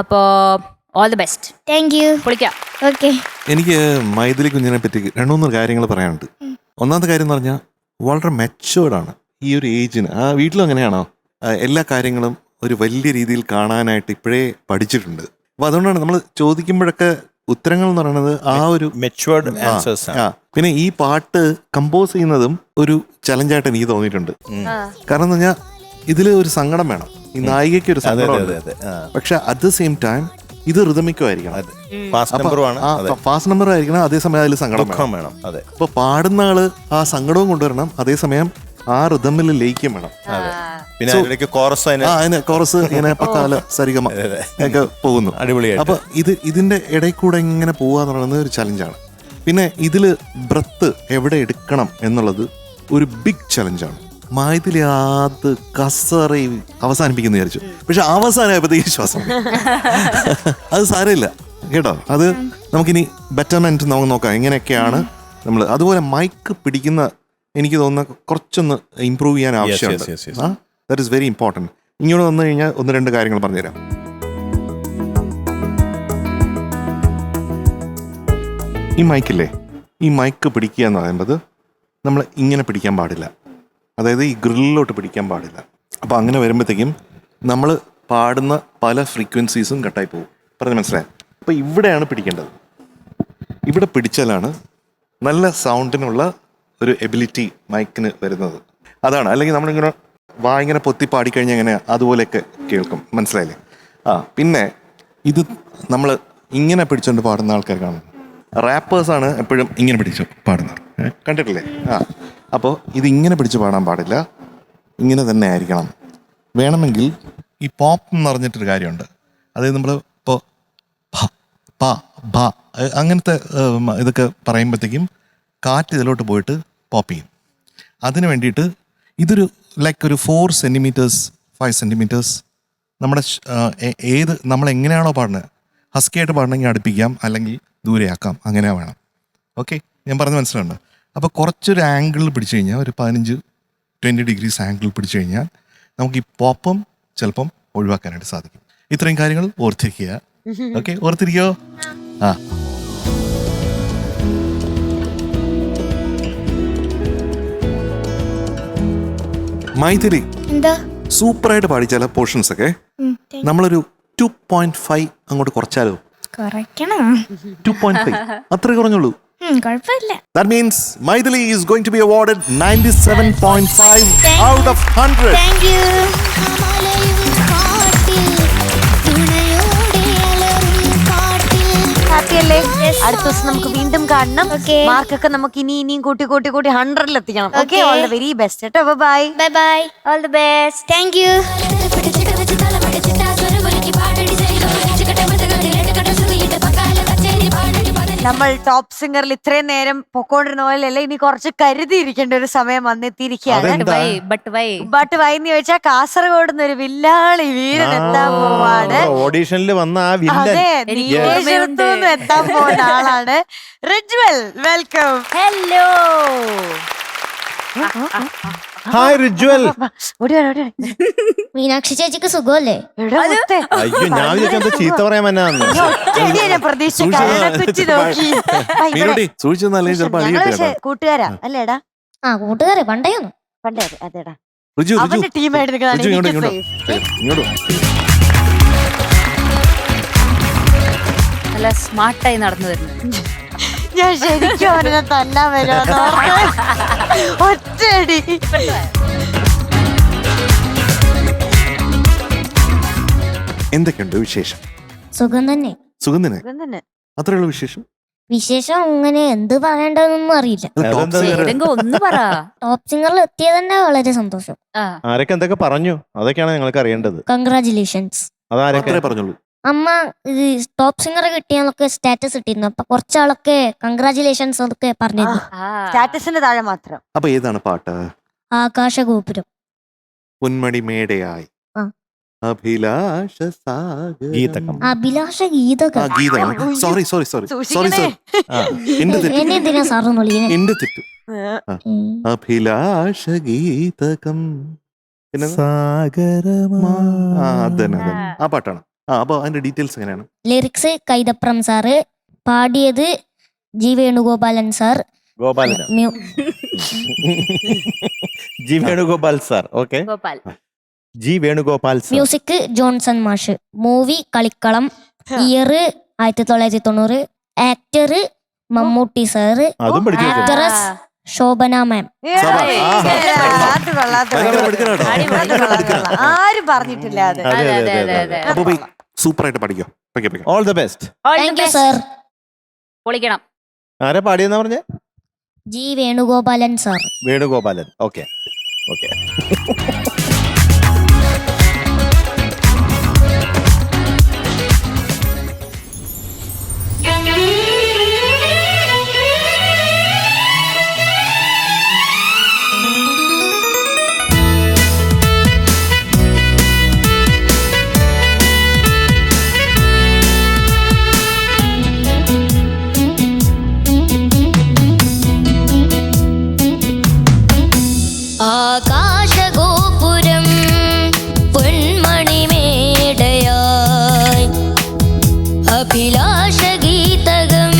Speaker 4: അപ്പോ all the best.
Speaker 2: Thank you.
Speaker 4: പൊളിക്കാം.
Speaker 2: ഓക്കെ.
Speaker 5: എനിക്ക് മൈഥിലി കുഞ്ഞിനെ പറ്റി 2-3 കാര്യങ്ങൾ പറയാനുണ്ട്. ഒന്നാമത്തെ കാര്യം എന്ന് പറഞ്ഞാൽ വളരെ മെച്ചുവേർഡാണ് ഈ ഒരു ഏജിന്. ആ വീട്ടിലും അങ്ങനെയാണോ? എല്ലാ കാര്യങ്ങളും ഒരു വലിയ രീതിയിൽ കാണാനായിട്ട് ഇപ്പോഴേ പഠിച്ചിട്ടുണ്ട്. അപ്പൊ അതുകൊണ്ടാണ് നമ്മൾ ചോദിക്കുമ്പോഴൊക്കെ ഉത്തരങ്ങൾ എന്ന് പറയുന്നത് ആ ഒരു
Speaker 3: മെച്ചുവേർഡ് ആൻസേഴ്സ്.
Speaker 5: പിന്നെ ഈ പാട്ട് കമ്പോസ് ചെയ്യുന്നതും ഒരു ചലഞ്ചായിട്ട് എനിക്ക് തോന്നിയിട്ടുണ്ട്. കാരണം എന്ന് പറഞ്ഞാൽ ഇതിൽ ഒരു സങ്കടം വേണം, ഈ നായികയ്ക്ക് ഒരു സങ്കടം. പക്ഷെ അറ്റ് ദ സെയിം ടൈം ഇത് ഋതമിക്കുമായിരിക്കണം, ഫാസ്റ്റ് നമ്പർ ആയിരിക്കണം, അതേസമയം അതിൽ സങ്കടം വേണം. അപ്പൊ പാടുന്ന ആള് ആ സങ്കടവും കൊണ്ടുവരണം, അതേസമയം ആ ഋതമിൽ ലയിക്കും വേണം.
Speaker 3: പിന്നെ
Speaker 5: കോറസ് ഇങ്ങനെ പക്കാല സരിഗമ ഒക്കെ പോകുന്നു.
Speaker 3: അടിപൊളിയായിട്ട്.
Speaker 5: അപ്പൊ ഇതിന്റെ ഇടയിൽ കൂടെ ഇങ്ങനെ പോവാന്ന് പറയുന്നത് ഒരു ചലഞ്ചാണ്. പിന്നെ ഇതില് ബ്രത്ത് എവിടെ എടുക്കണം എന്നുള്ളത് ഒരു ബിഗ് ചലഞ്ചാണ്. മൈഥിലി അത് കസറി അവസാനിപ്പിക്കുന്ന വിചാരിച്ചു, പക്ഷെ അവസാനമായപ്പോഴത്തേക്ക് ശ്വാസം അത് സാരമില്ല കേട്ടോ. അത് നമുക്കിനി ബെറ്റർമെന്റ് നമുക്ക് നോക്കാം എങ്ങനെയൊക്കെയാണ് നമ്മൾ. അതുപോലെ മൈക്ക് പിടിക്കുന്ന എനിക്ക് തോന്നുന്ന കുറച്ചൊന്ന് ഇമ്പ്രൂവ് ചെയ്യാൻ ആവശ്യമുണ്ട്. That is very important. ഇങ്ങോട്ട് വന്നു കഴിഞ്ഞാൽ 1-2 കാര്യങ്ങൾ പറഞ്ഞുതരാം. ഈ മൈക്കില്ലേ, ഈ മൈക്ക് പിടിക്കുക എന്ന് പറയുന്നത് നമ്മൾ ഇങ്ങനെ പിടിക്കാൻ പാടില്ല, അതായത് ഈ ഗ്രില്ലിലോട്ട് പിടിക്കാൻ പാടില്ല. അപ്പോൾ അങ്ങനെ വരുമ്പോഴത്തേക്കും നമ്മൾ പാടുന്ന പല ഫ്രീക്വൻസീസും കട്ടായി പോകും. പറഞ്ഞ് മനസ്സിലായി? അപ്പോൾ ഇവിടെയാണ് പിടിക്കേണ്ടത്. ഇവിടെ പിടിച്ചാലാണ് നല്ല സൗണ്ടിനുള്ള ഒരു എബിലിറ്റി മൈക്കിന് വരുന്നത്. അതാണ്. അല്ലെങ്കിൽ നമ്മളിങ്ങനെ ഇങ്ങനെ പൊത്തി പാടിക്കഴിഞ്ഞാൽ എങ്ങനെ അതുപോലെയൊക്കെ കേൾക്കും. മനസ്സിലായില്ലേ? പിന്നെ ഇത് നമ്മൾ ഇങ്ങനെ പിടിച്ചുകൊണ്ട് പാടുന്ന ആൾക്കാർ കാണും. റാപ്പേഴ്സാണ് എപ്പോഴും ഇങ്ങനെ പിടിച്ചു പാടുന്നത്, കണ്ടിട്ടില്ലേ? അപ്പോൾ ഇതിങ്ങനെ പിടിച്ച് പാടാൻ പാടില്ല, ഇങ്ങനെ തന്നെ ആയിരിക്കണം. വേണമെങ്കിൽ ഈ പോപ്പ് എന്ന് പറഞ്ഞിട്ടൊരു കാര്യമുണ്ട്. അതായത് നമ്മൾ ഇപ്പോൾ പ ഭ അങ്ങനത്തെ ഇതൊക്കെ പറയുമ്പോഴത്തേക്കും കാറ്റ് ഇതിലോട്ട് പോയിട്ട് പോപ്പ് ചെയ്യും. അതിന് വേണ്ടിയിട്ട് ഇതൊരു ലൈക്ക് ഒരു 4 സെൻറ്റിമീറ്റേഴ്സ് 5 സെൻറ്റിമീറ്റേഴ്സ് നമ്മുടെ നമ്മളെങ്ങനെയാണോ പാടുന്നത്, ഹസ്കിയായിട്ട് പാടണമെങ്കിൽ അടുപ്പിക്കാം, അല്ലെങ്കിൽ ദൂരെയാക്കാം, അങ്ങനെ വേണം. ഓക്കെ, ഞാൻ പറഞ്ഞ് മനസ്സിലുണ്ട്. അപ്പോൾ കുറച്ചൊരു ആംഗിളിൽ പിടിച്ചു കഴിഞ്ഞാൽ, ഒരു 15-20 ഡിഗ്രീസ് ആംഗിളിൽ പിടിച്ചു കഴിഞ്ഞാൽ നമുക്ക് ഈ പോപ്പം ചിലപ്പം ഒഴിവാക്കാനായിട്ട് സാധിക്കും. ഇത്രയും കാര്യങ്ങൾ ഓർത്തിരിക്കുക. ഓക്കെ, ഓർത്തിരിക്കോ? മൈഥിലി സൂപ്പറായിട്ട് പാടി ചില പോർഷൻസ് ഒക്കെ. നമ്മളൊരു 2.5 അങ്ങോട്ട് കുറച്ചാലോ? 2.5 അത്രേ കുറഞ്ഞുള്ളൂ. That means Maithili is going to be awarded 97.5 out of 100.
Speaker 2: Thank you.
Speaker 1: ഹാപ്പിയല്ലേ? അടുത്ത ദിവസം നമുക്ക് വീണ്ടും കാണണം. മാർക്കൊക്കെ നമുക്ക് ഇനിയും കൂട്ടി 100-ൽ എത്തിക്കണം. Okay, all the very best കേട്ടോ. Bye
Speaker 2: bye.
Speaker 4: All the best.
Speaker 2: Thank you.
Speaker 1: നമ്മൾ ടോപ്പ് സിംഗറിൽ ഇത്രയും നേരം പൊക്കോണ്ടിരുന്ന പോലെയല്ല, ഇനി കുറച്ച് കരുതിയിരിക്കേണ്ട ഒരു സമയം വന്നെത്തിയിരിക്കുകയാണ്.
Speaker 3: അതെന്താ?
Speaker 1: ബട്ട് വൈന്ന് ചോദിച്ചാൽ കാസർഗോഡ് നിന്ന് ഒരു വില്ലാളി വീരൻ എത്താൻ പോവാണ്.
Speaker 3: ഓഡീഷനിൽ വന്ന ആ വില്ലൻ.
Speaker 1: അതെ, നീലേശ്വരത്തുനിന്ന് എത്താൻ പോകുന്ന ആളാണ് Rijwal. Welcome.
Speaker 4: Hello.
Speaker 3: Hi Rijwal.
Speaker 2: Meenakshi ചേച്ചിക്ക് സുഖമല്ലേ?
Speaker 3: അയ്യോ, ഞാൻ വിചാരിച്ചെന്താ ചീത്ത പറയാൻ എന്നാന്ന്.
Speaker 5: സൂക്ഷിച്ചെന്നല്ലേ ചിലപ്പോ അടി കിട്ടിയ
Speaker 1: കൂട്ടുകാരാ അല്ലേടാ?
Speaker 2: ആ കൂട്ടുകാരെ പണ്ടേന്ന്.
Speaker 1: പണ്ടേ അതേടാ,
Speaker 5: ഋജു
Speaker 1: അവന്റെ ടീമായിട്ട്
Speaker 5: ഇങ്ങോട്ട്
Speaker 4: നല്ല സ്മാർട്ടായി നടന്നു വരുന്നു.
Speaker 1: ഞാൻ ശരിക്കും അവനെ തല്ലാൻ വരുമോ ഒറ്റയടി.
Speaker 5: എന്തൊക്കെയുണ്ട് വിശേഷം?
Speaker 2: സുഖം തന്നെ.
Speaker 5: സുഖം തന്നെ,
Speaker 1: തന്നെ.
Speaker 5: അത്രയുള്ള വിശേഷം.
Speaker 2: വിശേഷം അങ്ങനെ എന്ത് പറയണ്ടെന്നൊന്നും അറിയില്ല.
Speaker 4: ഏതെങ്കിലും ഒന്ന് പറ.
Speaker 2: ടോപ്പ് സിംഗറിൽ എത്തിയത് തന്നെ വളരെ സന്തോഷം.
Speaker 3: ആരൊക്കെ എന്തൊക്കെ പറഞ്ഞു, അതൊക്കെയാണ് ഞങ്ങൾക്ക് അറിയേണ്ടത്.
Speaker 2: കൺഗ്രാചുലേഷൻസ്.
Speaker 3: അതാരൊക്കെ
Speaker 5: പറഞ്ഞോളൂ.
Speaker 2: അമ്മ ഇത് ടോപ്പ് സിംഗർ കിട്ടിയെന്നൊക്കെ സ്റ്റാറ്റസ് ഇട്ടിരുന്നു. അപ്പൊ കുറച്ചാളൊക്കെ കൺഗ്രാചുലേഷൻസ് ഒക്കെ പറഞ്ഞിരുന്നു.
Speaker 1: സ്റ്റാറ്റസിന് താഴെ മാത്രം.
Speaker 5: അപ്പൊ ഏതാണ് പാട്ട്?
Speaker 2: ആകാശഗോപുരം.
Speaker 5: പൊന്മണി മേടയായി അഭിലാഷ
Speaker 3: ഗീതകം.
Speaker 2: അഭിലാഷ ഗീതകം.
Speaker 5: ഗീതകം. Sorry sorry sorry sorry sorry എന്റെ തെറ്റ്,
Speaker 2: എന്നെ എന്തിനാ സാറ് വിളിക്കുന്നത്?
Speaker 5: എന്റെ തെറ്റ്. അഭിലാഷ ഗീതകം പിന്നെ ആ പാട്ടാണ്. അപ്പൊ അതിന്റെ ഡീറ്റെയിൽസ് എങ്ങനെയാണ്?
Speaker 2: ലിറിക്സ് കൈതപ്രം സാറ്, പാടിയത് G Venugopalan sir.
Speaker 3: Gopalan. G Venugopal sir. Okay.
Speaker 4: Gopal.
Speaker 3: G Venugopal sir.
Speaker 2: Music Johnson മാഷ്. Movie Kalikkalam. Year 1990. Actor Mammootty sir.
Speaker 3: അതും പഠിച്ചു.
Speaker 2: Actress Shobana ma'am.
Speaker 1: ആരും പറഞ്ഞിട്ടില്ല അത്.
Speaker 5: അപ്പൊ സൂപ്പർ ആയിട്ട് പഠിക്കോ.
Speaker 3: All the best.
Speaker 2: Thank you sir.
Speaker 4: പൊളിക്കണം.
Speaker 3: ആരാ പാടിയെന്നാ പറഞ്ഞേ?
Speaker 2: G Venugopalan sir.
Speaker 3: Venugopalan. Okay okay.
Speaker 2: ആകാശഗോപുരം പൊന്മണിമേടയായി അഭിലാഷഗീതകം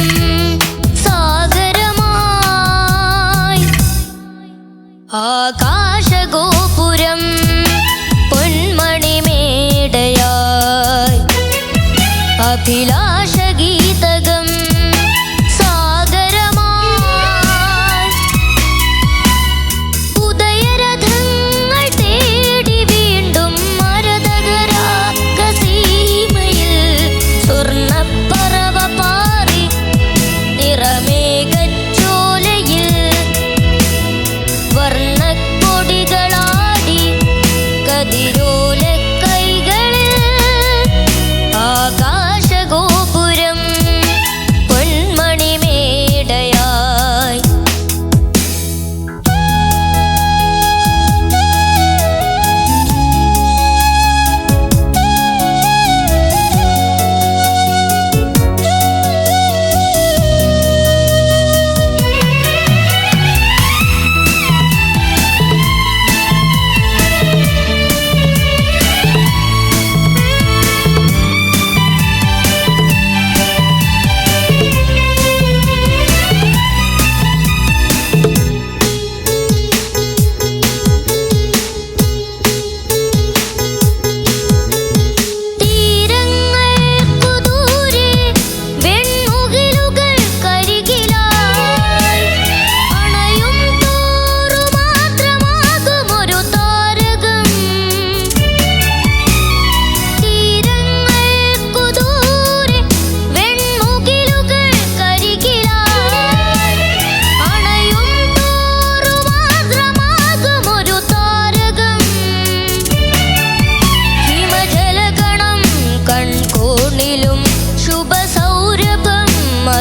Speaker 2: സാഗരമായി. ആകാശഗോപുരം പൊന്മണിമേടയായി അഭിലാഷഗീതകം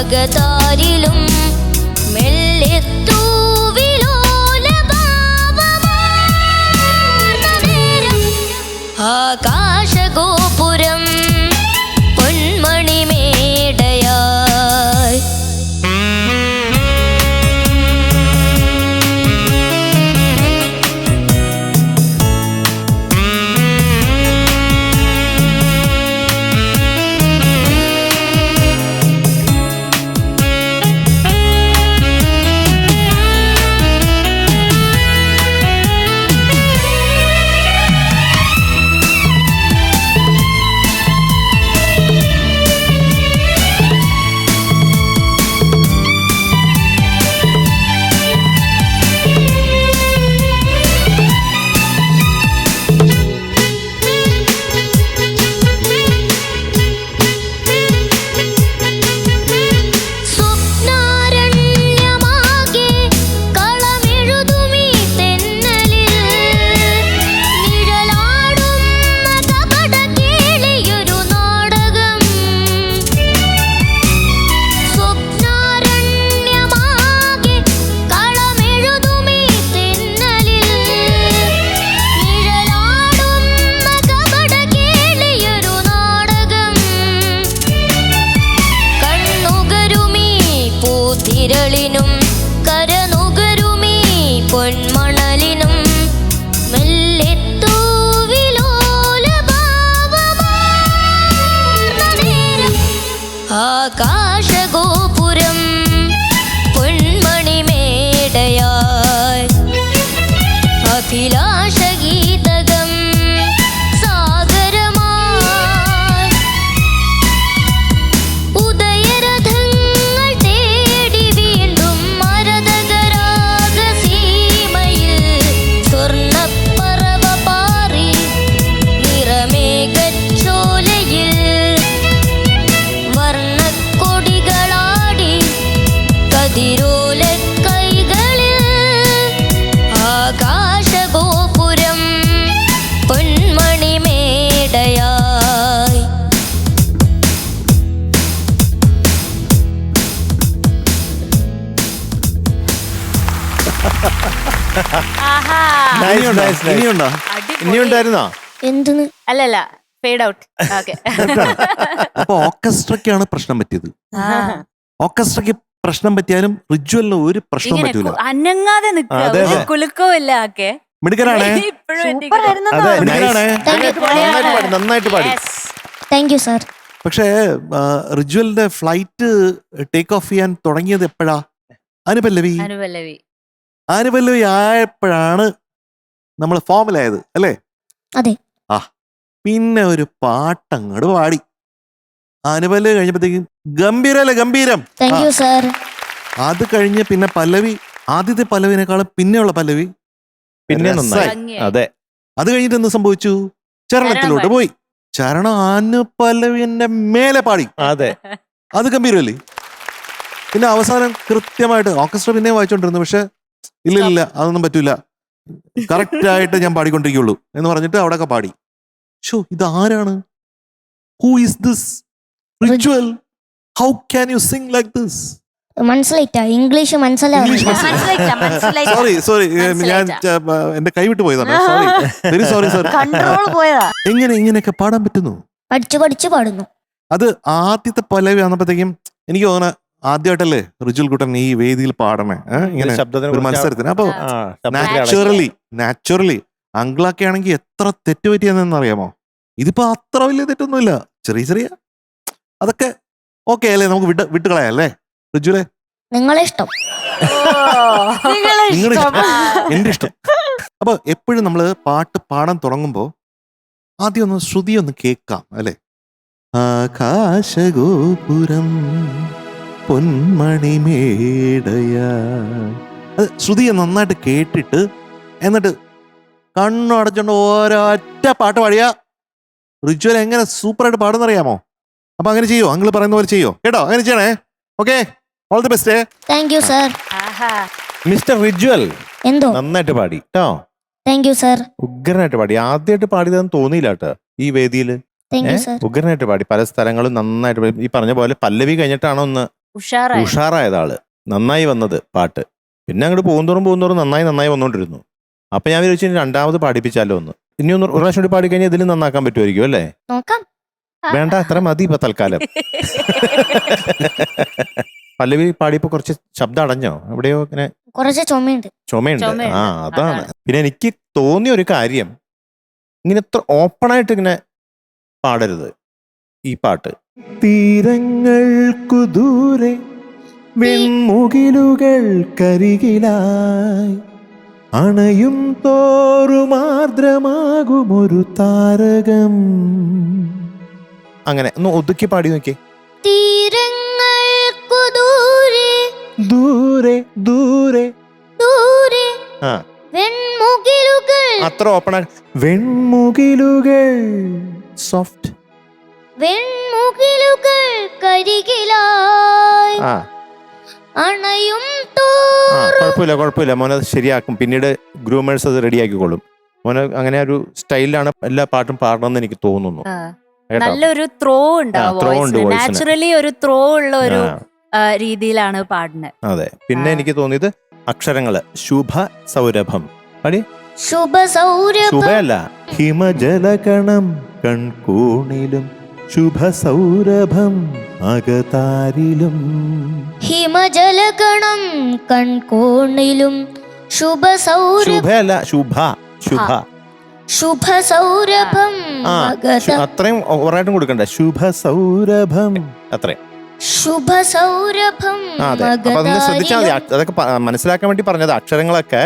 Speaker 8: स्वागता
Speaker 2: ആകാശഗോപുരം പൊന്മണിമേടയായി അഭിലാഷഗീതകം സാഗരമായി ഉദയരഥങ്ങൾ തേടി വീണ്ടും മരതകരാഗസീമയിൽ സ്വർണ്ണപ്പറവ പാറി നിറമേഘച്ചോലയിൽ വർണ്ണക്കൊടികളാടി കതിരോല കൈകളിൽ ആകാശഗോപുരം പൊന്മണിമേടയായി.
Speaker 4: ആഹാ.
Speaker 3: Nice, nice, nice.
Speaker 5: ഇനിയുണ്ടോ?
Speaker 4: അടിപൊളി.
Speaker 3: ഇനിയുണ്ടായിരുന്നോ?
Speaker 2: എന്തിന്?
Speaker 4: അല്ലല്ല, ഫേഡ് ഔട്ട്. ഓക്കെ.
Speaker 5: അപ്പൊ ഓർക്കസ്ട്രയ്ക്കാണ് പ്രശ്നം പറ്റിയത്. ഓർക്കസ്ട്രയ്ക്ക് പ്രശ്നം പറ്റിയാലും റിച്വലിന് ഒരു പ്രശ്നം
Speaker 4: ഇങ്ങനെ
Speaker 5: പറ്റൂല.
Speaker 4: അനങ്ങാതെ നിൽക്കുക,
Speaker 3: അതെ,
Speaker 4: ഒരു
Speaker 3: അതെ.
Speaker 4: കുലുക്കവും ഇല്ല. ഓക്കെ,
Speaker 5: മിടുക്കനാണേ.
Speaker 4: ഇപ്പോഴും
Speaker 1: സൂപ്പർ ആയിരുന്നു.
Speaker 3: അതെ,
Speaker 5: മിടുക്കനാണേ.
Speaker 3: നന്നായിട്ട് പാടി.
Speaker 2: Thank you sir.
Speaker 5: പക്ഷേ റിജ്വലിന്റെ ഫ്ലൈറ്റ് ടേക്ക് ഓഫ് ചെയ്യാൻ തുടങ്ങിയത് എപ്പോഴാ? അനുപല്ലവി
Speaker 4: അനുപല്ലവി.
Speaker 5: അനുപല്ലവി ആയപ്പോഴാണ് നമ്മൾ ഫോമിലായത് അല്ലേ?
Speaker 2: അതെ.
Speaker 5: ആ പിന്നെ ഒരു പാട്ടങ്ങട് പാടി. അനുപല്ലവി കഴിഞ്ഞപ്പോഴത്തേക്കും ഗംഭീരല്ലേ ഗംഭീരം.
Speaker 2: Thank you sir.
Speaker 5: അത് കഴിഞ്ഞ് പിന്നെ പല്ലവി, ആദ്യത്തെ പല്ലവിനേക്കാളും പിന്നെയുള്ള പല്ലവി
Speaker 3: പിന്നെ നന്നായി.
Speaker 4: ഭംഗിയായി.
Speaker 3: അതെ,
Speaker 5: അത് കഴിഞ്ഞിട്ട് എന്ത് സംഭവിച്ചു? ചരണത്തിലോട്ട്
Speaker 4: ചരണം
Speaker 5: പോയി. ചരണം അനുപല്ലവിന്റെ മേലെ പാടി.
Speaker 3: അതെ.
Speaker 5: അത് ഗംഭീരമല്ലേ? പിന്നെ അവസാനം കൃത്യമായിട്ട് ഓർക്കസ്ട്ര പിന്നെ വായിച്ചോണ്ടിരുന്നു. പക്ഷെ ഇല്ല അതൊന്നും പറ്റൂല, കറക്റ്റ് ആയിട്ട് ഞാൻ പാടിക്കൊണ്ടിരിക്കുള്ളൂ എന്ന് പറഞ്ഞിട്ട് അവിടെയൊക്കെ പാടി. ഷോ ഇതാരാണ്? Who is this Rijwal? How can you sing like this?
Speaker 2: മനസ്സിലായിട്ടാ? ഇംഗ്ലീഷ് മനസ്സിലാവില്ല.
Speaker 5: സോറി ഞാൻ
Speaker 4: മനസ്സിലായില്ല.
Speaker 5: എന്റെ കൈവിട്ട് പോയതാണ്. Sorry, very sorry sir.
Speaker 1: Control പോയതാ.
Speaker 5: എങ്ങനെ ഇങ്ങനെയൊക്കെ പാടാൻ പറ്റുന്നു?
Speaker 2: പഠിച്ചു പാടുന്നു.
Speaker 5: അത് ആദ്യത്തെ പല്ലവി വന്നപ്പോഴത്തേക്കും എനിക്ക് തോന്നുന്ന ആദ്യമായിട്ടല്ലേ റിജ്വൽ കുട്ടൻ ഈ വേദിയിൽ പാടണേ ഇങ്ങനെ
Speaker 3: ശബ്ദത്തിന്
Speaker 5: ഒരു
Speaker 3: കുറച്ച്
Speaker 5: മത്സരത്തിന്. അപ്പൊ
Speaker 3: ആ, ശബ്ദത്തിലാണ്.
Speaker 5: നാച്ചുറലി അങ്കിളൊക്കെ ആണെങ്കിൽ എത്ര തെറ്റ് പറ്റിയെന്ന് അറിയാമോ? ഇതിപ്പോ അത്ര വലിയ തെറ്റൊന്നുമില്ല, ചെറിയ അതൊക്കെ ഓക്കെ അല്ലേ? നമുക്ക് വിട്ടുകളയാം അല്ലേ റിജ്വലെ?
Speaker 2: നിങ്ങളെ ഇഷ്ടം.
Speaker 5: നിങ്ങളുടെ ഇഷ്ടം, എന്റെ ഇഷ്ടം. അപ്പൊ എപ്പോഴും നമ്മള് പാട്ട് പാടാൻ തുടങ്ങുമ്പോ ആദ്യം ഒന്ന് ശ്രുതി ഒന്ന് കേൾക്കാം അല്ലെ? ആകാശഗോപുരം പൊന്മണിമേടയാ. അത് ശ്രുതിയെ നന്നായിട്ട് കേട്ടിട്ട് എന്നിട്ട് കണ്ണടച്ചോണ്ട് ഒരൊറ്റ പാട്ട് പാടിയാ റിച്വൽ എങ്ങനെ സൂപ്പറായിട്ട് പാടുന്നറിയാമോ? അപ്പൊ അങ്ങനെ ചെയ്യോ? അങ്കിൾ പറയുന്ന പോലെ ചെയ്യോ കേട്ടോ? അങ്ങനെ ചെയ്യണേ. Okay, all the best.
Speaker 2: Thank you sir.
Speaker 4: ആഹാ.
Speaker 3: മിസ്റ്റർ റിജ്വൽ
Speaker 2: എന്തോ?
Speaker 3: നന്നായിട്ട് പാടി കേട്ടോ.
Speaker 2: Thank you sir.
Speaker 3: ഉഗ്രനായിട്ട് പാടി. ആദ്യമായിട്ട് പാടിയതെന്ന് തോന്നിയില്ല കേട്ടോ ഈ വേദിയിൽ.
Speaker 2: Thank you sir.
Speaker 3: ഉഗ്രനായിട്ട് പാടി. പല സ്ഥലങ്ങളും നന്നായിട്ട് പാടി. ഈ പറഞ്ഞ പോലെ പല്ലവി കഴിഞ്ഞിട്ടാണ് ഒന്ന്
Speaker 4: ഉഷാറായി.
Speaker 3: ഉഷാറായത് ആള്. നന്നായി വന്നത് പാട്ട്. പിന്നെ അങ്ങോട്ട് പോകുന്തോറും നന്നായി വന്നോണ്ടിരുന്നു. അപ്പൊ ഞാൻ വിചാരിച്ചു ഇനി രണ്ടാമത് പാടിപ്പിച്ചാലോ ഒന്ന്. ഇനി ഒന്ന് ഒരു പ്രാവശ്യം കൂടി പാടിക്കഴിഞ്ഞാൽ ഇതിൽ നന്നാക്കാൻ പറ്റുമായിരിക്കും അല്ലേ?
Speaker 2: നോക്കാം.
Speaker 3: വേണ്ട, അത്ര മതി ഇപ്പൊ തൽക്കാലം. പല്ലവി പാടിയപ്പോ കുറച്ച് ശബ്ദം അടഞ്ഞോ? എവിടെയോ ഇങ്ങനെ
Speaker 2: കുറച്ച് ചുമയുണ്ട്.
Speaker 3: ചുമയുണ്ട്. ആ അതാണ്. പിന്നെ എനിക്ക് തോന്നിയ ഒരു കാര്യം, ഇങ്ങനെ ഇത്ര ഓപ്പണായിട്ട് ഇങ്ങനെ പാടരുത് ഈ പാട്ട്. തീരങ്ങൾക്കു ദൂരെ വെൺമുകിലുകൾ കരികിലായി അണയും തോറുമാർദ്രമാകുമൊരു താരകം. അങ്ങനെ ഒന്ന് ഒതുക്കി പാടി നോക്കിയേ.
Speaker 2: തീരങ്ങൾക്കു ദൂരെ
Speaker 3: ദൂരെ ദൂരെ
Speaker 2: ദൂരെ
Speaker 3: ആ
Speaker 2: വെൺമുകിലുകൾ.
Speaker 3: അത്ര ഓപ്പണായി. വെൺമുകിലുകൾ സോഫ്റ്റ്.
Speaker 2: വെൺമുകിലുകൾ കരികിലായി
Speaker 3: ആ
Speaker 2: അണയും
Speaker 3: കുഴപ്പമില്ല മോനെ, അത് ശരിയാക്കും. പിന്നീട് ഗ്രൂമേഴ്സ് അത് റെഡിയാക്കിക്കോളും മോനെ. അങ്ങനെ ഒരു സ്റ്റൈലിലാണ് എല്ലാ പാട്ടും പാടണമെന്ന് എനിക്ക് തോന്നുന്നു
Speaker 4: ആ.
Speaker 3: കേട്ടോ.
Speaker 4: നല്ലൊരു ത്രോ ഉണ്ട്
Speaker 3: throw ഉണ്ട് voice ന്.
Speaker 4: നാച്ചുറലി ഒരു ത്രോ ഉള്ള ഒരു
Speaker 3: ആ,
Speaker 4: രീതിയിലാണ് പാടുന്നത്.
Speaker 3: അതെ. പിന്നെ എനിക്ക് തോന്നിയത് അക്ഷരങ്ങള് ശുഭ സൗരഭം പാടി.
Speaker 2: ശുഭ സൗരഭം.
Speaker 3: ശുഭയല്ല, ഹിമജലകണം കൺകൂണിലും ശുഭ സൗരഭം അകതാരിലും.
Speaker 2: ഹിമജലകണം കൺകോണിലും ശുഭ സൗരഭം.
Speaker 3: ശുഭയല്ല, ശുഭ.
Speaker 2: ശുഭ സൗരഭം
Speaker 3: ആ
Speaker 2: അകത.
Speaker 3: അത്രയും ഓവറായിട്ടും കൊടുക്കണ്ട. ശുഭ സൗരഭം അത്രയും.
Speaker 2: ശുഭസൗരഭം
Speaker 3: അതെ, അപ്പൊ അതൊന്ന് ശ്രദ്ധിച്ചാൽ മതി. അതൊക്കെ മനസ്സിലാക്കാൻ വേണ്ടി പറഞ്ഞത്. അക്ഷരങ്ങളൊക്കെ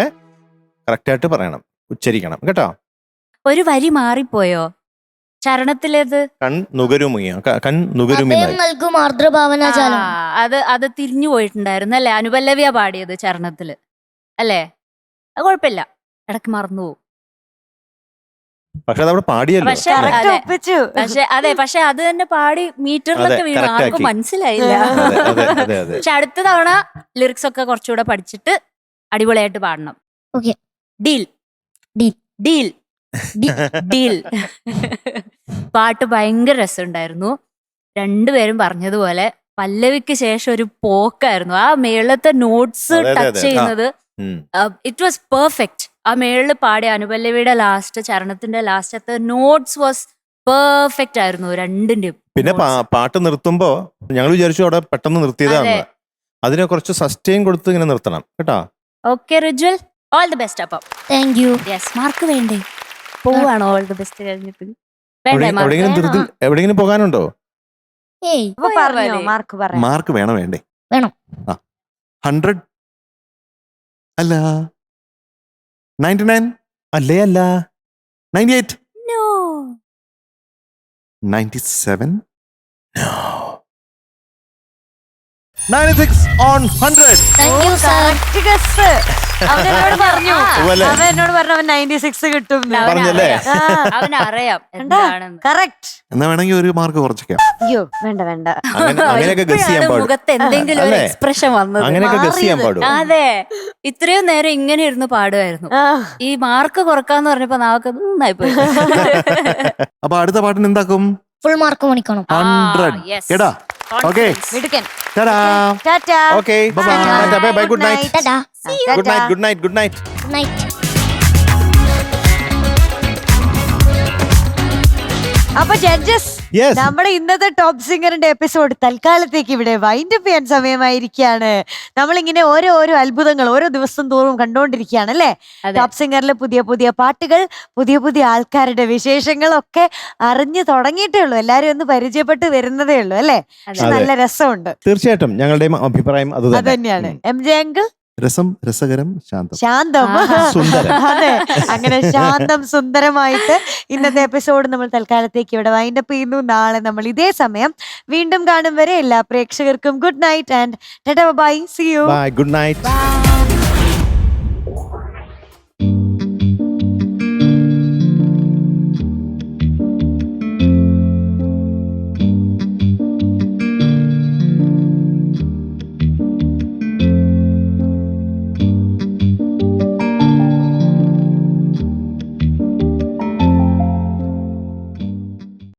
Speaker 3: കറക്റ്റ് ആയിട്ട് പറയണം, ഉച്ചരിക്കണം കേട്ടോ.
Speaker 4: ഒരു വരി മാറിപ്പോയോ ചരണത്തിലേത്?
Speaker 3: കൺ നുകരുമുങ്ങിയോ, കൺ നുകരുമി.
Speaker 2: നൽകും ആർദ്രഭാവനാജാലം.
Speaker 4: അത് തിരിഞ്ഞു പോയിട്ടുണ്ടായിരുന്നു അല്ലേ? അനുപല്ലവിയാ പാടിയത് ചരണത്തില് അല്ലേ? അത് കുഴപ്പമില്ല, ഇടക്ക് മറന്നു പോകും.
Speaker 3: പക്ഷെ അതവിടെ പാടിയല്ലോ.
Speaker 4: പക്ഷെ
Speaker 1: Correct ഒപ്പിച്ചു.
Speaker 4: പക്ഷെ അത് തന്നെ പാടി മീറ്ററിലൊക്കെ
Speaker 3: അതെ,
Speaker 4: വീണു,
Speaker 3: correct
Speaker 4: ആർക്കും
Speaker 3: ആക്കി.
Speaker 4: മനസ്സിലായില്ല.
Speaker 3: അതെ, അതെ, അതെ, അതെ.
Speaker 4: പക്ഷെ അടുത്ത തവണ ലിറിക്സ് ഒക്കെ കുറച്ചുകൂടെ പഠിച്ചിട്ട് അടിപൊളിയായിട്ട് പാടണം.
Speaker 2: Okay.
Speaker 4: Deal
Speaker 2: Deal.
Speaker 4: Deal deal. പാട്ട് ഭയങ്കര രസമുണ്ടായിരുന്നു. രണ്ടുപേരും പറഞ്ഞതുപോലെ പല്ലവിക്ക് ശേഷം ഒരു പോക്കായിരുന്നു. ആ മേളത്തെ നോട്ട്സ്
Speaker 3: അതെ, അതെ,
Speaker 4: ടച്ച്
Speaker 3: അതെ.
Speaker 4: ചെയ്യുന്നത്
Speaker 3: ഉം.
Speaker 4: It was perfect. ആ മേളിൽ പാടിയ അനുപല്ലവിയുടെ ലാസ്റ്റ്, ചരണത്തിന്റെ ലാസ്റ്റത്തെ നോട്ട്സ് വാസ് പെർഫെക്റ്റ് ആയിരുന്നു രണ്ടിന്റെയും.
Speaker 3: പിന്നെ പാട്ട് നിർത്തുമ്പോ ഞങ്ങൾ വിചാരിച്ചു അവിടെ പെട്ടെന്ന് നിർത്തിയതാണ്.
Speaker 4: അതെ.
Speaker 3: അതിനെ കുറച്ച് സസ്റ്റെയിൻ കൊടുത്ത് ഇങ്ങനെ നിർത്തണം കേട്ടോ.
Speaker 4: Okay Rijwal, all the best. അപ്പം
Speaker 2: താങ്ക് യു.
Speaker 4: യെസ്, മാർക്ക് വേണ്ടേ? പോവാണോ ഓൾ ദി ബെസ്റ്റ് കഴിഞ്ഞിട്ട്? വേണ്ടേ മാർക്ക്?
Speaker 3: എവിടെയെങ്കിലും ധൃതി, എവിടെയെങ്കിലും പോകാനുണ്ടോ?
Speaker 2: ഏയ്
Speaker 1: അപ്പൊ പറഞ്ഞോ, മാർക്ക് പറയാം.
Speaker 5: മാർക്ക് വേണം വേണ്ടേ?
Speaker 2: വേണം.
Speaker 5: 100 അല്ല 99
Speaker 3: അല്ലേ അല്ല
Speaker 5: 98
Speaker 4: No.
Speaker 5: 97 96 on 100.
Speaker 2: Thank you sir.
Speaker 1: Correct guess. അവൻ എന്നോട് പറഞ്ഞു,
Speaker 3: അതുപോലെ
Speaker 1: അവൻ എന്നോട് പറഞ്ഞു അവൻ 96 കിട്ടും.
Speaker 3: പറഞ്ഞല്ലേ?
Speaker 4: അവനറിയാം എന്താണെന്ന്.
Speaker 1: കറക്റ്റ്.
Speaker 5: എന്നാ വേണമെങ്കിൽ ഒരു മാർക്ക് കുറച്ചേക്കാം.
Speaker 1: അയ്യോ വേണ്ട വേണ്ട.
Speaker 3: അങ്ങനെയൊക്കെ ഗസ് ചെയ്യാൻ
Speaker 4: ഇപ്പോഴാണ്
Speaker 3: പാടും.
Speaker 4: മുഖത്ത് എന്തെങ്കിലും ഒരു
Speaker 3: അല്ലേ?
Speaker 4: എക്സ്പ്രഷൻ വന്നത്.
Speaker 3: അങ്ങനെയൊക്കെ ഗസ് ചെയ്യാൻ പാടും.
Speaker 4: അതെ, ഇത്രയും നേരം ഇങ്ങനെ ഇരുന്ന് പാടുമായിരുന്നു.
Speaker 1: ആ,
Speaker 4: ഈ മാർക്ക് കുറക്കാന്ന് പറഞ്ഞപ്പോ നാവൊക്കെ നന്നായി പോയി.
Speaker 5: അപ്പൊ അടുത്ത പാട്ടിന് എന്താക്കും?
Speaker 2: ഫുൾ മാർക്ക് മണിക്കണം.
Speaker 5: 100.
Speaker 4: yes.
Speaker 5: എടാ ഓക്കെ,
Speaker 1: മിടുക്കൻ.
Speaker 5: Tata.
Speaker 1: Tata.
Speaker 3: Okay,
Speaker 5: Bye bye.
Speaker 3: Bye, good night.
Speaker 2: Tata.
Speaker 3: Good night, good night, good night.
Speaker 2: Good night.
Speaker 1: അപ്പൊ ജഡ്ജസ്,
Speaker 3: യെസ്,
Speaker 1: നമ്മുടെ ഇന്നത്തെ ടോപ്പ് സിംഗറിന്റെ എപ്പിസോഡ് തൽക്കാലത്തേക്ക് ഇവിടെ വൈൻഡ് അപ്പ് ചെയ്യാൻ സമയമായിരിക്കുകയാണ്. നമ്മളിങ്ങനെ ഓരോ അത്ഭുതങ്ങൾ ഓരോ ദിവസം തോറും കണ്ടുകൊണ്ടിരിക്കുകയാണ് അല്ലേ?
Speaker 4: അതെ.
Speaker 1: ടോപ്പ് സിംഗറിലെ പുതിയ പുതിയ പാട്ടുകൾ, പുതിയ പുതിയ ആൾക്കാരുടെ വിശേഷങ്ങളൊക്കെ അറിഞ്ഞു തുടങ്ങിയിട്ടേ ഉള്ളൂ. എല്ലാരും ഒന്ന് പരിചയപ്പെട്ട് വരുന്നതേ ഉള്ളൂ അല്ലേ? പക്ഷെ
Speaker 3: അതെ.
Speaker 1: നല്ല രസമുണ്ട്.
Speaker 3: തീർച്ചയായിട്ടും ഞങ്ങളുടെയും അഭിപ്രായം അത്
Speaker 1: അത് തന്നെയാണ്. എം ജെ അങ്കിൾ
Speaker 5: രസം, രസകരം, ശാന്തം.
Speaker 1: ശാന്തം.
Speaker 3: സുന്ദരം.
Speaker 1: അതെ, അങ്ങനെ ശാന്തം സുന്ദരമായിട്ട് ഇന്നത്തെ എപ്പിസോഡ് നമ്മൾ തൽക്കാലത്തേക്ക് ഇവിടെ വൈൻഡപ്പ് ചെയ്യുന്നു. നാളെ നമ്മൾ ഇതേ സമയം വീണ്ടും കാണും വരെ എല്ലാ പ്രേക്ഷകർക്കും good night and tata bye, see you.
Speaker 3: Bye, good night.
Speaker 1: By.